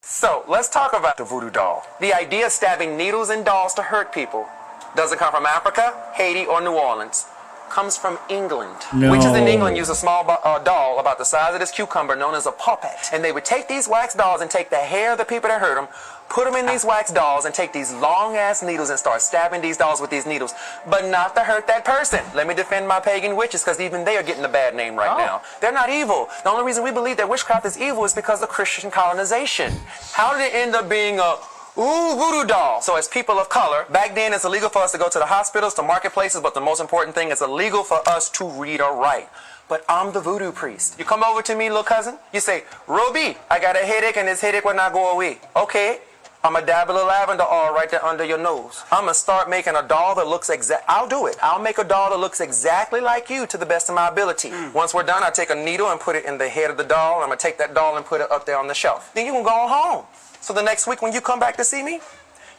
So, let's talk about the voodoo doll. The idea of stabbing needles in dolls to hurt people doesn't come from Africa, Haiti, or New Orleans. Comes from England. No. Witches in England use a small doll about the size of this cucumber known as a puppet. And they would take these wax dolls and take the hair of the people that hurt them, put them in these wax dolls, and take these long-ass needles and start stabbing these dolls with these needles. But not to hurt that person. Let me defend my pagan witches, because even they are getting a bad name right now. They're not evil. The only reason we believe that witchcraft is evil is because of Christian colonization. How did it end up being a voodoo doll? So as people of color, back then it's illegal for us to go to the hospitals, to marketplaces, but the most important thing, it's illegal for us to read or write. But I'm the voodoo priest. You come over to me, little cousin, you say, Ruby, I got a headache and this headache will not go away. Okay, I'm going to dab a little lavender oil right there under your nose. I'm going to start making a doll that looks I'll do it. I'll make a doll that looks exactly like you to the best of my ability. Once we're done, I take a needle and put it in the head of the doll. I'm going to take that doll and put it up there on the shelf. Then you can go home. So the next week when you come back to see me,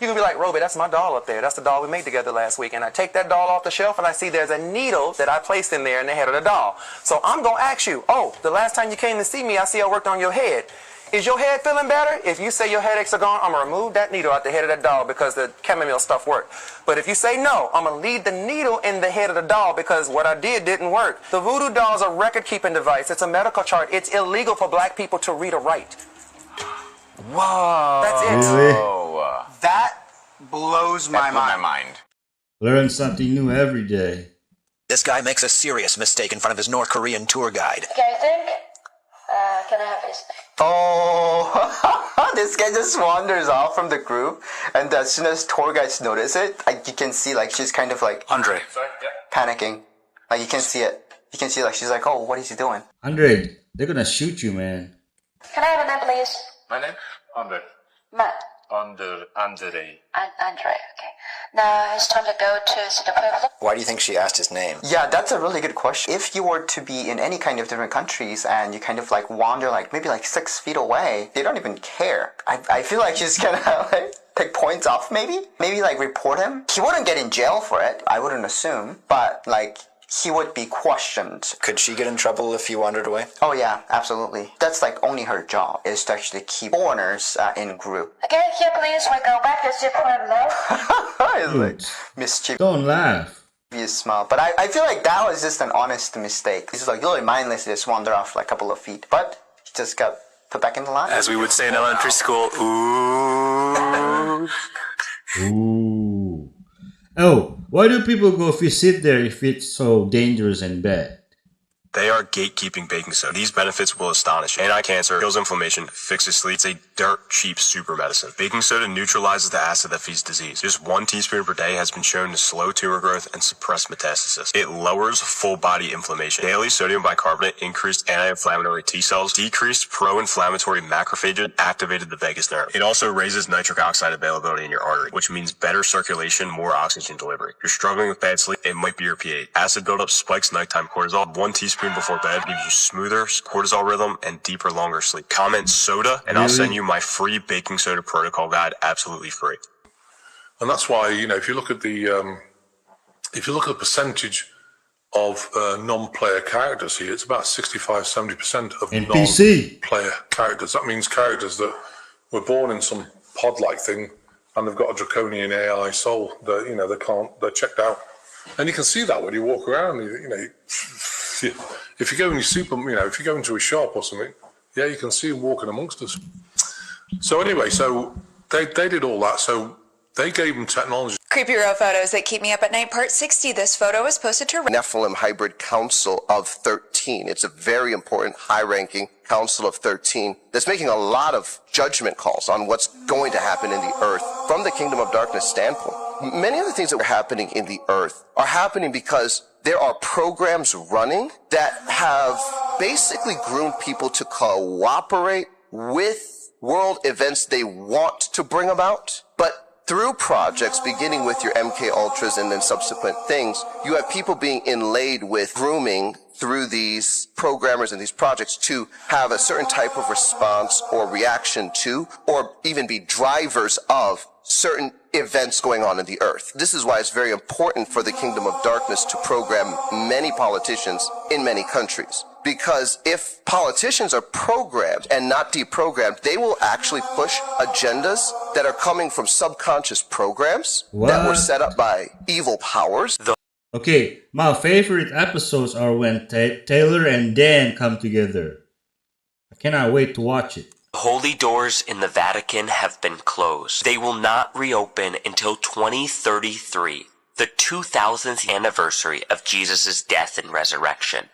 you can be like, Roby, that's my doll up there. That's the doll we made together last week. And I take that doll off the shelf and I see there's a needle that I placed in there in the head of the doll. So I'm going to ask you, the last time you came to see me, I see I worked on your head. Is your head feeling better? If you say your headaches are gone, I'm going to remove that needle out the head of that doll because the chamomile stuff worked. But if you say no, I'm going to leave the needle in the head of the doll because what I did didn't work. The voodoo doll is a record-keeping device. It's a medical chart. It's illegal for black people to read or write. Whoa. That's it. Really? That blows my mind. Learn something new every day. This guy makes a serious mistake in front of his North Korean tour guide. Okay, I think, can I have his name? Oh, this guy just wanders off from the group, and as soon as tour guides notice it, you can see she's kind of Andre. Panicking. You can see it. You can see she's like, oh, what is he doing? Andre, they're gonna shoot you, man. Can I have a name, please? My name? Andre. Matt. Andre. Andre, okay. Now it's time to go to Singapore. Why do you think she asked his name? Yeah, that's a really good question. If you were to be in any kind of different countries and you kind of wander maybe 6 feet away, they don't even care. I feel like she's gonna take points off maybe report him. He wouldn't get in jail for it, I wouldn't assume, but he would be questioned. Could she get in trouble if he wandered away? Oh yeah, absolutely. That's like only her job, is to actually keep foreigners in group. Okay, here please, we go back to the Pueblo. It's like mischievous. Don't laugh. Smile. But I feel like that was just an honest mistake. He's like really mindless, just wander off like a couple of feet. But he just got put back in the line. As we would say in elementary school, ooh. Ooh. Oh, why do people go visit there if it's so dangerous and bad? They are gatekeeping baking soda. These benefits will astonish you. Anti-cancer, kills inflammation, fixes sleep. It's a dirt cheap super medicine. Baking soda neutralizes the acid that feeds disease. Just 1 teaspoon per day has been shown to slow tumor growth and suppress metastasis. It lowers full body inflammation. Daily sodium bicarbonate increased anti-inflammatory T cells, decreased pro-inflammatory macrophages, activated the vagus nerve. It also raises nitric oxide availability in your artery, which means better circulation, more oxygen delivery. If you're struggling with bad sleep, it might be your pH. Acid buildup spikes nighttime cortisol. 1 teaspoon before bed gives you smoother cortisol rhythm and deeper, longer sleep. Comment soda, and I'll send you my free baking soda protocol guide absolutely free. And that's why, if you look at the percentage of non-player characters here, it's about 65-70% of NPC. non-player characters. That means characters that were born in some pod-like thing and they've got a draconian AI soul. They're checked out. And you can see that when you walk around, if you go in if you go into a shop or something, yeah, you can see them walking amongst us. So anyway, so they did all that. So they gave them technology. Creepy Row Photos That Keep Me Up at Night, Part 60. This photo was posted to Nephilim Hybrid Council of 13. It's a very important, high-ranking Council of 13 that's making a lot of judgment calls on what's going to happen in the earth from the Kingdom of Darkness standpoint. Many of the things that are happening in the earth are happening because there are programs running that have basically groomed people to cooperate with world events they want to bring about, but through projects, beginning with your MK Ultras and then subsequent things, you have people being inlaid with grooming through these programmers and these projects to have a certain type of response or reaction to, or even be drivers of certain events going on in the earth. This is why it's very important for the Kingdom of Darkness to program many politicians in many countries. Because if politicians are programmed and not deprogrammed, they will actually push agendas that are coming from subconscious programs that were set up by evil powers. Okay, my favorite episodes are when Taylor and Dan come together. I cannot wait to watch it. Holy doors in the Vatican have been closed. They will not reopen until 2033, the 2000th anniversary of Jesus' death and resurrection.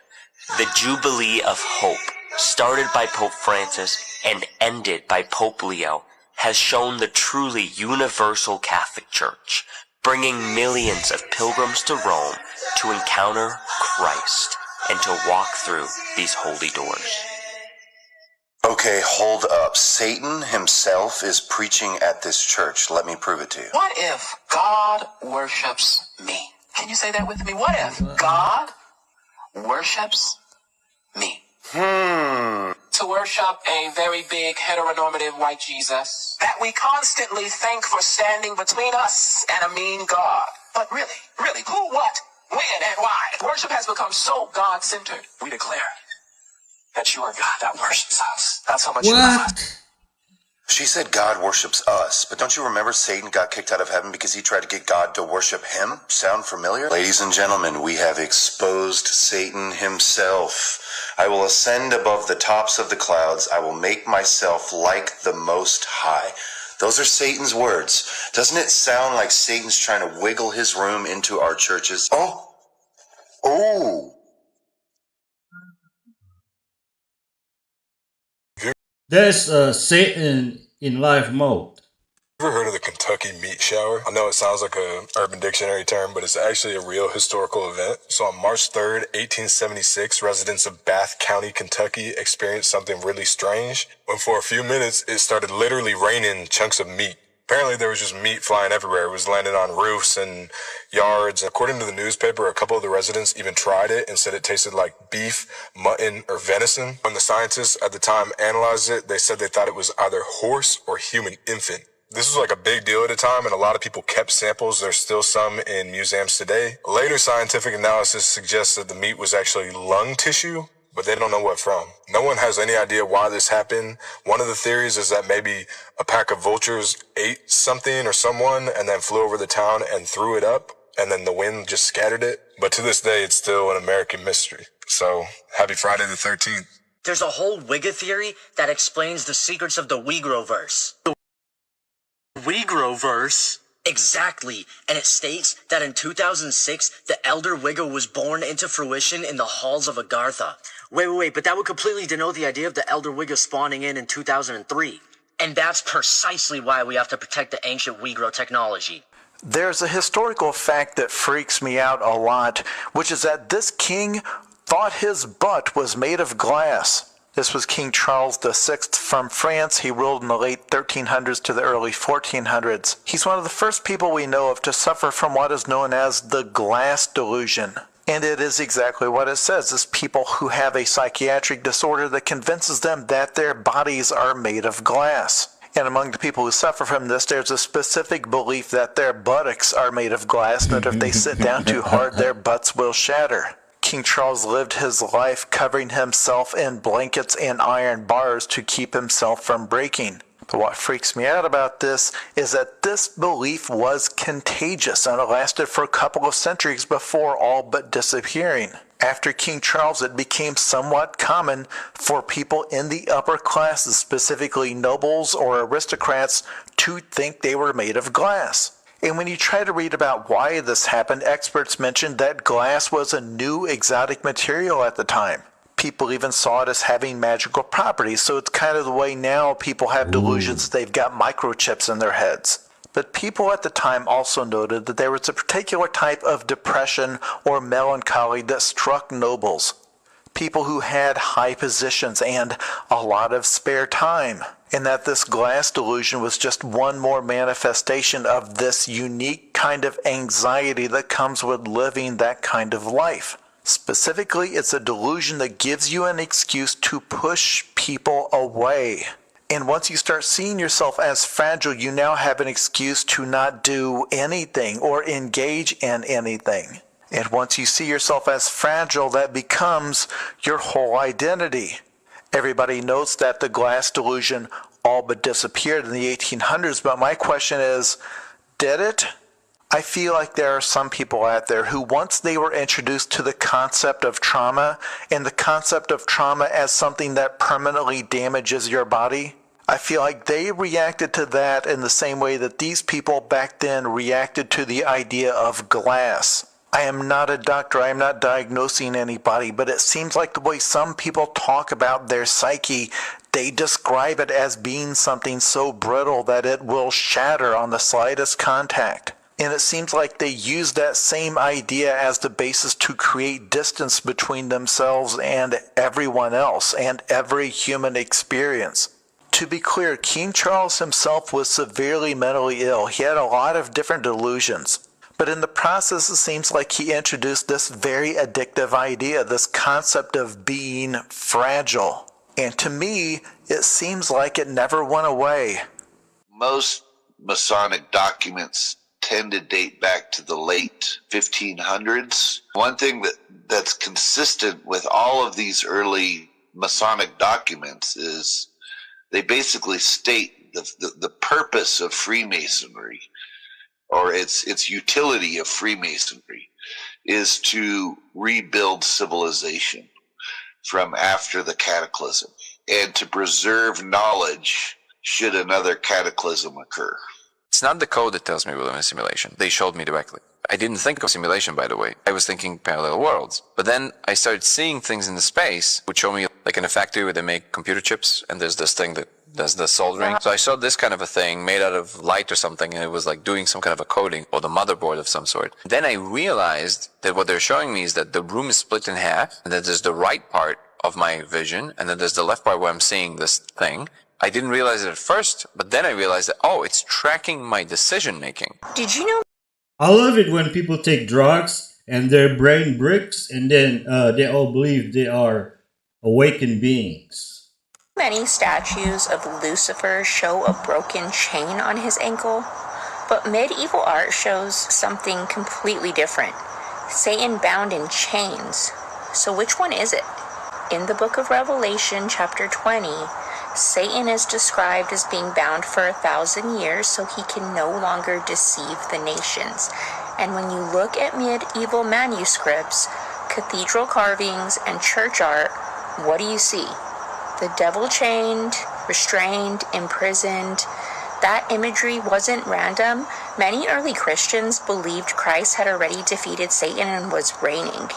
The Jubilee of Hope, started by Pope Francis and ended by Pope Leo, has shown the truly universal Catholic Church, bringing millions of pilgrims to Rome to encounter Christ and to walk through these holy doors. Okay, hold up. Satan himself is preaching at this church. Let me prove it to you. What if God worships me? Can you say that with me? What if God worships me? To worship a very big heteronormative white Jesus that we constantly thank for standing between us and a mean God. But really, who, what, when, and why? Worship has become so God-centered. We declare that you are God that worships us. That's how much you love us. She said God worships us, but don't you remember Satan got kicked out of heaven because he tried to get God to worship him? Sound familiar? Ladies and gentlemen, we have exposed Satan himself. I will ascend above the tops of the clouds. I will make myself like the Most High. Those are Satan's words. Doesn't it sound like Satan's trying to wiggle his room into our churches? Oh. There's Satan in live mode. Ever heard of the Kentucky meat shower? I know it sounds like an Urban Dictionary term, but it's actually a real historical event. So on March 3rd, 1876, residents of Bath County, Kentucky experienced something really strange when for a few minutes it started literally raining chunks of meat. Apparently there was just meat flying everywhere. It was landing on roofs and yards. According to the newspaper, a couple of the residents even tried it and said it tasted like beef, mutton, or venison. When the scientists at the time analyzed it, they said they thought it was either horse or human infant. This was like a big deal at the time, and a lot of people kept samples. There's still some in museums today. Later scientific analysis suggests that the meat was actually lung tissue, but they don't know what from. No one has any idea why this happened. One of the theories is that maybe a pack of vultures ate something or someone and then flew over the town and threw it up, and then the wind just scattered it. But to this day, it's still an American mystery. So, happy Friday the 13th. There's a whole Wigga theory that explains the secrets of the Uyghur-verse. The Uyghur-verse? Exactly. And it states that in 2006, the Elder Wigga was born into fruition in the halls of Agartha. Wait, but that would completely denote the idea of the Elder Wigga spawning in 2003. And that's precisely why we have to protect the ancient Uyghur technology. There's a historical fact that freaks me out a lot, which is that this king thought his butt was made of glass. This was King Charles VI from France. He ruled in the late 1300s to the early 1400s. He's one of the first people we know of to suffer from what is known as the glass delusion. And it is exactly what it says. It's people who have a psychiatric disorder that convinces them that their bodies are made of glass. And among the people who suffer from this, there's a specific belief that their buttocks are made of glass, that if they sit down too hard, their butts will shatter. King Charles lived his life covering himself in blankets and iron bars to keep himself from breaking. But what freaks me out about this is that this belief was contagious, and it lasted for a couple of centuries before all but disappearing. After King Charles, it became somewhat common for people in the upper classes, specifically nobles or aristocrats, to think they were made of glass. And when you try to read about why this happened, experts mentioned that glass was a new exotic material at the time. People even saw it as having magical properties, so it's kind of the way now people have delusions they've got microchips in their heads. But people at the time also noted that there was a particular type of depression or melancholy that struck nobles, people who had high positions and a lot of spare time, and that this glass delusion was just one more manifestation of this unique kind of anxiety that comes with living that kind of life. Specifically, it's a delusion that gives you an excuse to push people away. And once you start seeing yourself as fragile, you now have an excuse to not do anything or engage in anything. And once you see yourself as fragile, that becomes your whole identity. Everybody notes that the glass delusion all but disappeared in the 1800s, but my question is, did it? I feel like there are some people out there who, once they were introduced to the concept of trauma, and the concept of trauma as something that permanently damages your body, I feel like they reacted to that in the same way that these people back then reacted to the idea of glass. I am not a doctor, I am not diagnosing anybody, but it seems like the way some people talk about their psyche, they describe it as being something so brittle that it will shatter on the slightest contact. And it seems like they use that same idea as the basis to create distance between themselves and everyone else and every human experience. To be clear, King Charles himself was severely mentally ill. He had a lot of different delusions. But in the process, it seems like he introduced this very addictive idea, this concept of being fragile. And to me, it seems like it never went away. Most Masonic documents tend to date back to the late 1500s. One thing that's consistent with all of these early Masonic documents is they basically state the purpose of Freemasonry, or its utility of Freemasonry, is to rebuild civilization from after the cataclysm and to preserve knowledge should another cataclysm occur. It's not the code that tells me we live in a simulation. They showed me directly. I didn't think of simulation, by the way. I was thinking parallel worlds. But then I started seeing things in the space which show me, like in a factory where they make computer chips, and there's this thing that does the soldering. So I saw this kind of a thing made out of light or something, and it was like doing some kind of a coding or the motherboard of some sort. Then I realized that what they're showing me is that the room is split in half, and that there's the right part of my vision, and then there's the left part where I'm seeing this thing. I didn't realize it at first, but then I realized that, oh, it's tracking my decision making. Did you know? I love it when people take drugs and their brain breaks, and then they all believe they are awakened beings. Many statues of Lucifer show a broken chain on his ankle, but medieval art shows something completely different. Satan bound in chains. So which one is it? In the book of Revelation, chapter 20, Satan is described as being bound for 1,000 years so he can no longer deceive the nations. And when you look at medieval manuscripts, cathedral carvings, and church art, what do you see? The devil chained, restrained, imprisoned. That imagery wasn't random. Many early Christians believed Christ had already defeated Satan and was reigning.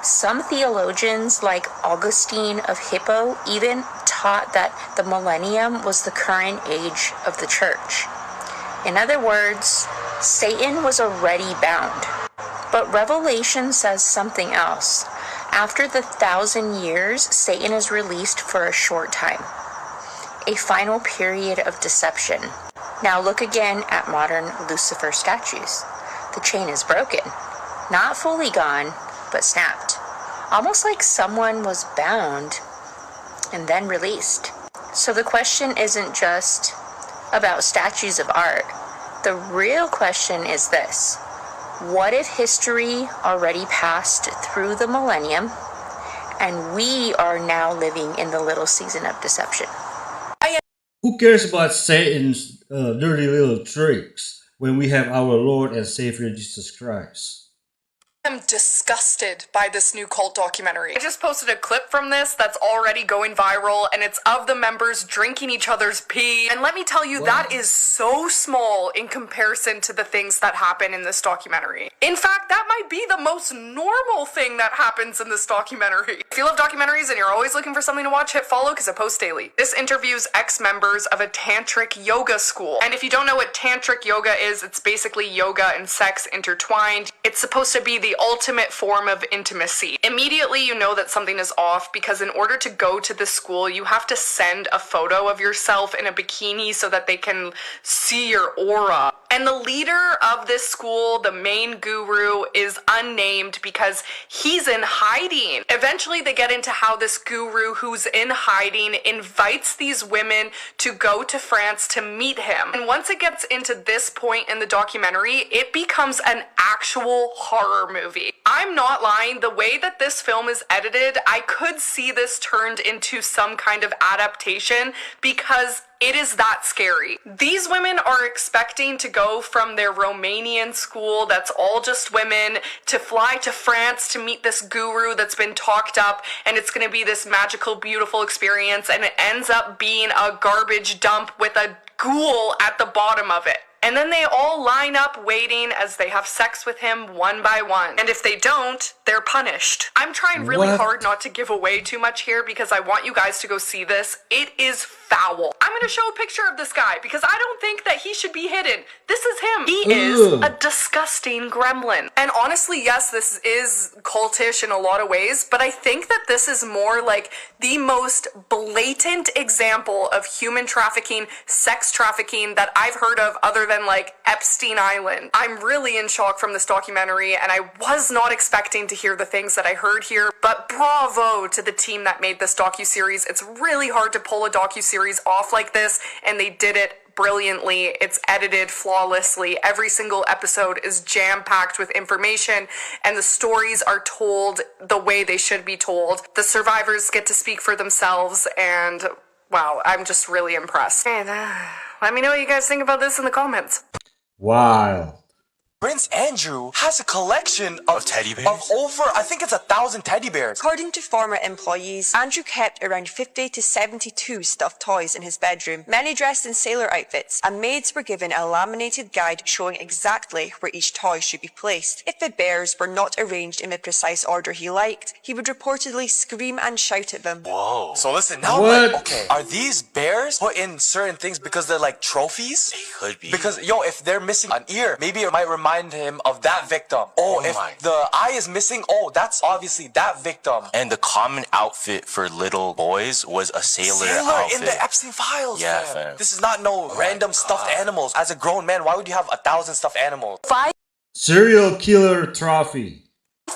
Some theologians, like Augustine of Hippo, even taught that the millennium was the current age of the church. In other words, Satan was already bound. But Revelation says something else. After the 1,000 years, Satan is released for a short time. A final period of deception. Now look again at modern Lucifer statues. The chain is broken. Not fully gone, but snapped. Almost like someone was bound and then released. So the question isn't just about statues of art. The real question is this. What if history already passed through the millennium and we are now living in the little season of deception? Who cares about Satan's dirty little tricks when we have our Lord and Savior Jesus Christ? I'm disgusted by this new cult documentary. I just posted a clip from this that's already going viral, and it's of the members drinking each other's pee. And let me tell you, that is so small in comparison to the things that happen in this documentary. In fact, that might be the most normal thing that happens in this documentary. If you love documentaries and you're always looking for something to watch, hit follow because I post daily. This interviews ex-members of a tantric yoga school. And if you don't know what tantric yoga is, it's basically yoga and sex intertwined. It's supposed to be the ultimate form of intimacy. Immediately you know that something is off because in order to go to this school, you have to send a photo of yourself in a bikini so that they can see your aura. And the leader of this school, the main guru, is unnamed because he's in hiding. Eventually they get into how this guru who's in hiding invites these women to go to France to meet him. And once it gets into this point in the documentary, it becomes an actual horror movie. I'm not lying, the way that this film is edited, I could see this turned into some kind of adaptation because it is that scary. These women are expecting to go from their Romanian school that's all just women to fly to France to meet this guru that's been talked up, and it's going to be this magical, beautiful experience, and it ends up being a garbage dump with a ghoul at the bottom of it. And then they all line up waiting as they have sex with him one by one. And if they don't, they're punished. I'm trying really hard not to give away too much here because I want you guys to go see this. It is foul. I'm going to show a picture of this guy because I don't think that he should be hidden. This is him. He is a disgusting gremlin. And honestly, yes, this is cultish in a lot of ways, but I think that this is more like the most blatant example of human trafficking, sex trafficking that I've heard of other than like Epstein Island. I'm really in shock from this documentary and I was not expecting to hear the things that I heard here, but bravo to the team that made this docuseries. It's really hard to pull a docuseries off like this and they did it brilliantly. It's edited flawlessly. Every single episode is jam-packed with information and the stories are told the way they should be told. The survivors get to speak for themselves and wow, I'm just really impressed. And let me know what you guys think about this in the comments. Wow. Prince Andrew has a collection of teddy bears. Of over, I think it's 1,000 teddy bears. According to former employees, Andrew kept around 50 to 72 stuffed toys in his bedroom, many dressed in sailor outfits, and maids were given a laminated guide showing exactly where each toy should be placed. If the bears were not arranged in the precise order he liked, he would reportedly scream and shout at them. Whoa. So listen, now okay, are these bears put in certain things because they're like trophies? They could be. Because, if they're missing an ear, maybe it might remind him of that victim. If the eye is missing, that's obviously that victim. And the common outfit for little boys was a sailor outfit. In the Epstein files. Yeah, fam. This is not random stuffed animals. As a grown man, why would you have 1,000 stuffed animals? Serial killer trophy.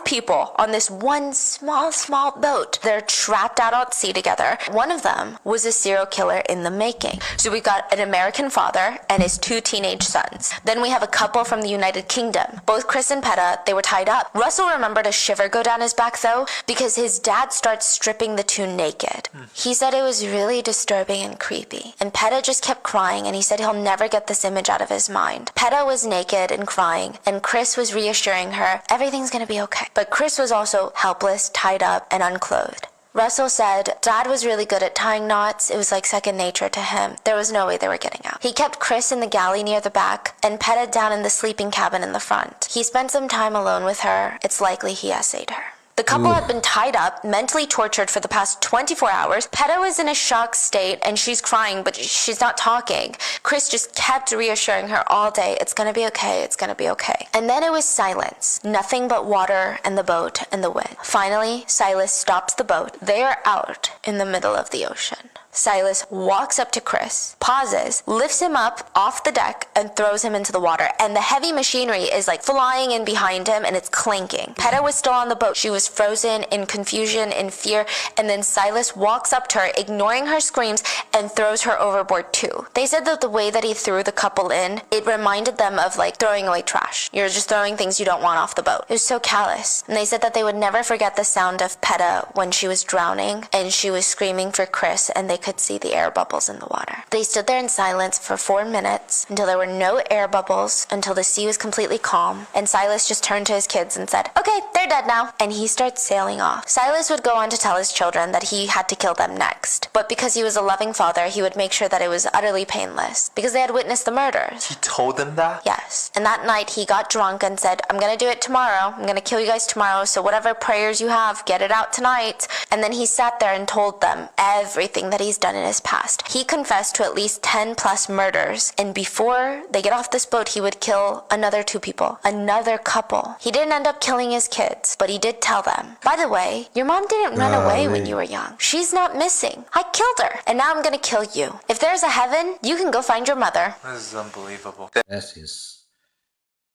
people on this one small boat. They're trapped out at sea together. One of them was a serial killer in the making. So we got an American father and his 2 teenage sons. Then we have a couple from the United Kingdom. Both Chris and Peta, they were tied up. Russell remembered a shiver go down his back though, because his dad starts stripping the 2 naked. He said it was really disturbing and creepy. And Peta just kept crying, and he said he'll never get this image out of his mind. Peta was naked and crying, and Chris was reassuring her, everything's gonna be okay. But Chris was also helpless, tied up, and unclothed. Russell said Dad was really good at tying knots. It was like second nature to him. There was no way they were getting out. He kept Chris in the galley near the back and Peta down in the sleeping cabin in the front. He spent some time alone with her. It's likely he essayed her. The couple had been tied up, mentally tortured for the past 24 hours. Peta was in a shocked state and she's crying, but she's not talking. Chris just kept reassuring her all day, it's gonna be okay, it's gonna be okay. And then it was silence. Nothing but water and the boat and the wind. Finally, Silas stops the boat. They are out in the middle of the ocean. Silas walks up to Chris, pauses, lifts him up off the deck, and throws him into the water. And the heavy machinery is like flying in behind him, and it's clinking. Peta was still on the boat. She was frozen in confusion, in fear, and then Silas walks up to her, ignoring her screams, and throws her overboard too. They said that the way that he threw the couple in, it reminded them of like throwing away trash. You're just throwing things you don't want off the boat. It was so callous. And they said that they would never forget the sound of Peta when she was drowning, and she was screaming for Chris, and they could see the air bubbles in the water. They stood there in silence for 4 minutes until there were no air bubbles, until the sea was completely calm, and Silas just turned to his kids and said, okay, they're dead now, and he starts sailing off. Silas would go on to tell his children that he had to kill them next, but because he was a loving father, he would make sure that it was utterly painless, because they had witnessed the murders. He told them that? Yes. And that night he got drunk and said, I'm gonna do it tomorrow. I'm gonna kill you guys tomorrow, so whatever prayers you have, get it out tonight. And then he sat there and told them everything that he's done in his past. He confessed to at least 10 plus murders, and before they get off this boat, he would kill another 2 people, another couple. He didn't end up killing his kids, but he did tell them, by the way, your mom didn't run away when you were young. She's not missing. I killed her, and now I'm gonna kill you. If there's a heaven, you can go find your mother. This is unbelievable. That's just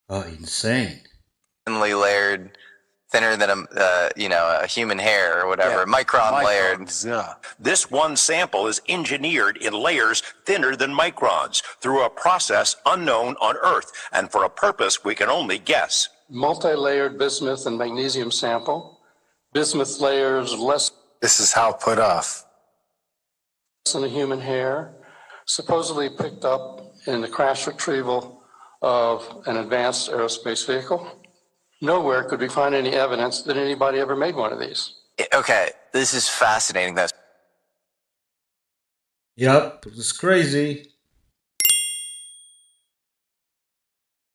insane. Thinly layered, thinner than a human hair or whatever, micron layered. Yeah. This one sample is engineered in layers thinner than microns through a process unknown on Earth and for a purpose we can only guess. Multi-layered bismuth and magnesium sample. Bismuth layers less. This is how put off. Than a human hair, supposedly picked up in the crash retrieval of an advanced aerospace vehicle. Nowhere could we find any evidence that anybody ever made one of these. Okay, this is fascinating. Yep, it's crazy.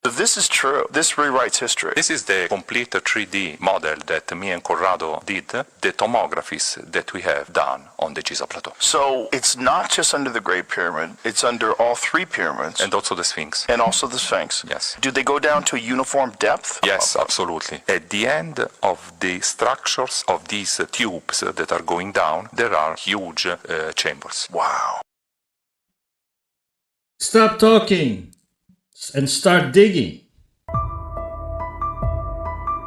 If this is true, this rewrites history. This is the complete 3D model that me and Corrado did, the tomographies that we have done on the Giza Plateau. So it's not just under the Great Pyramid, it's under all 3 pyramids. And also the Sphinx. And also the Sphinx. Yes. Do they go down to a uniform depth? Yes, absolutely. At the end of the structures of these tubes that are going down, there are huge chambers. Wow. Stop talking and start digging.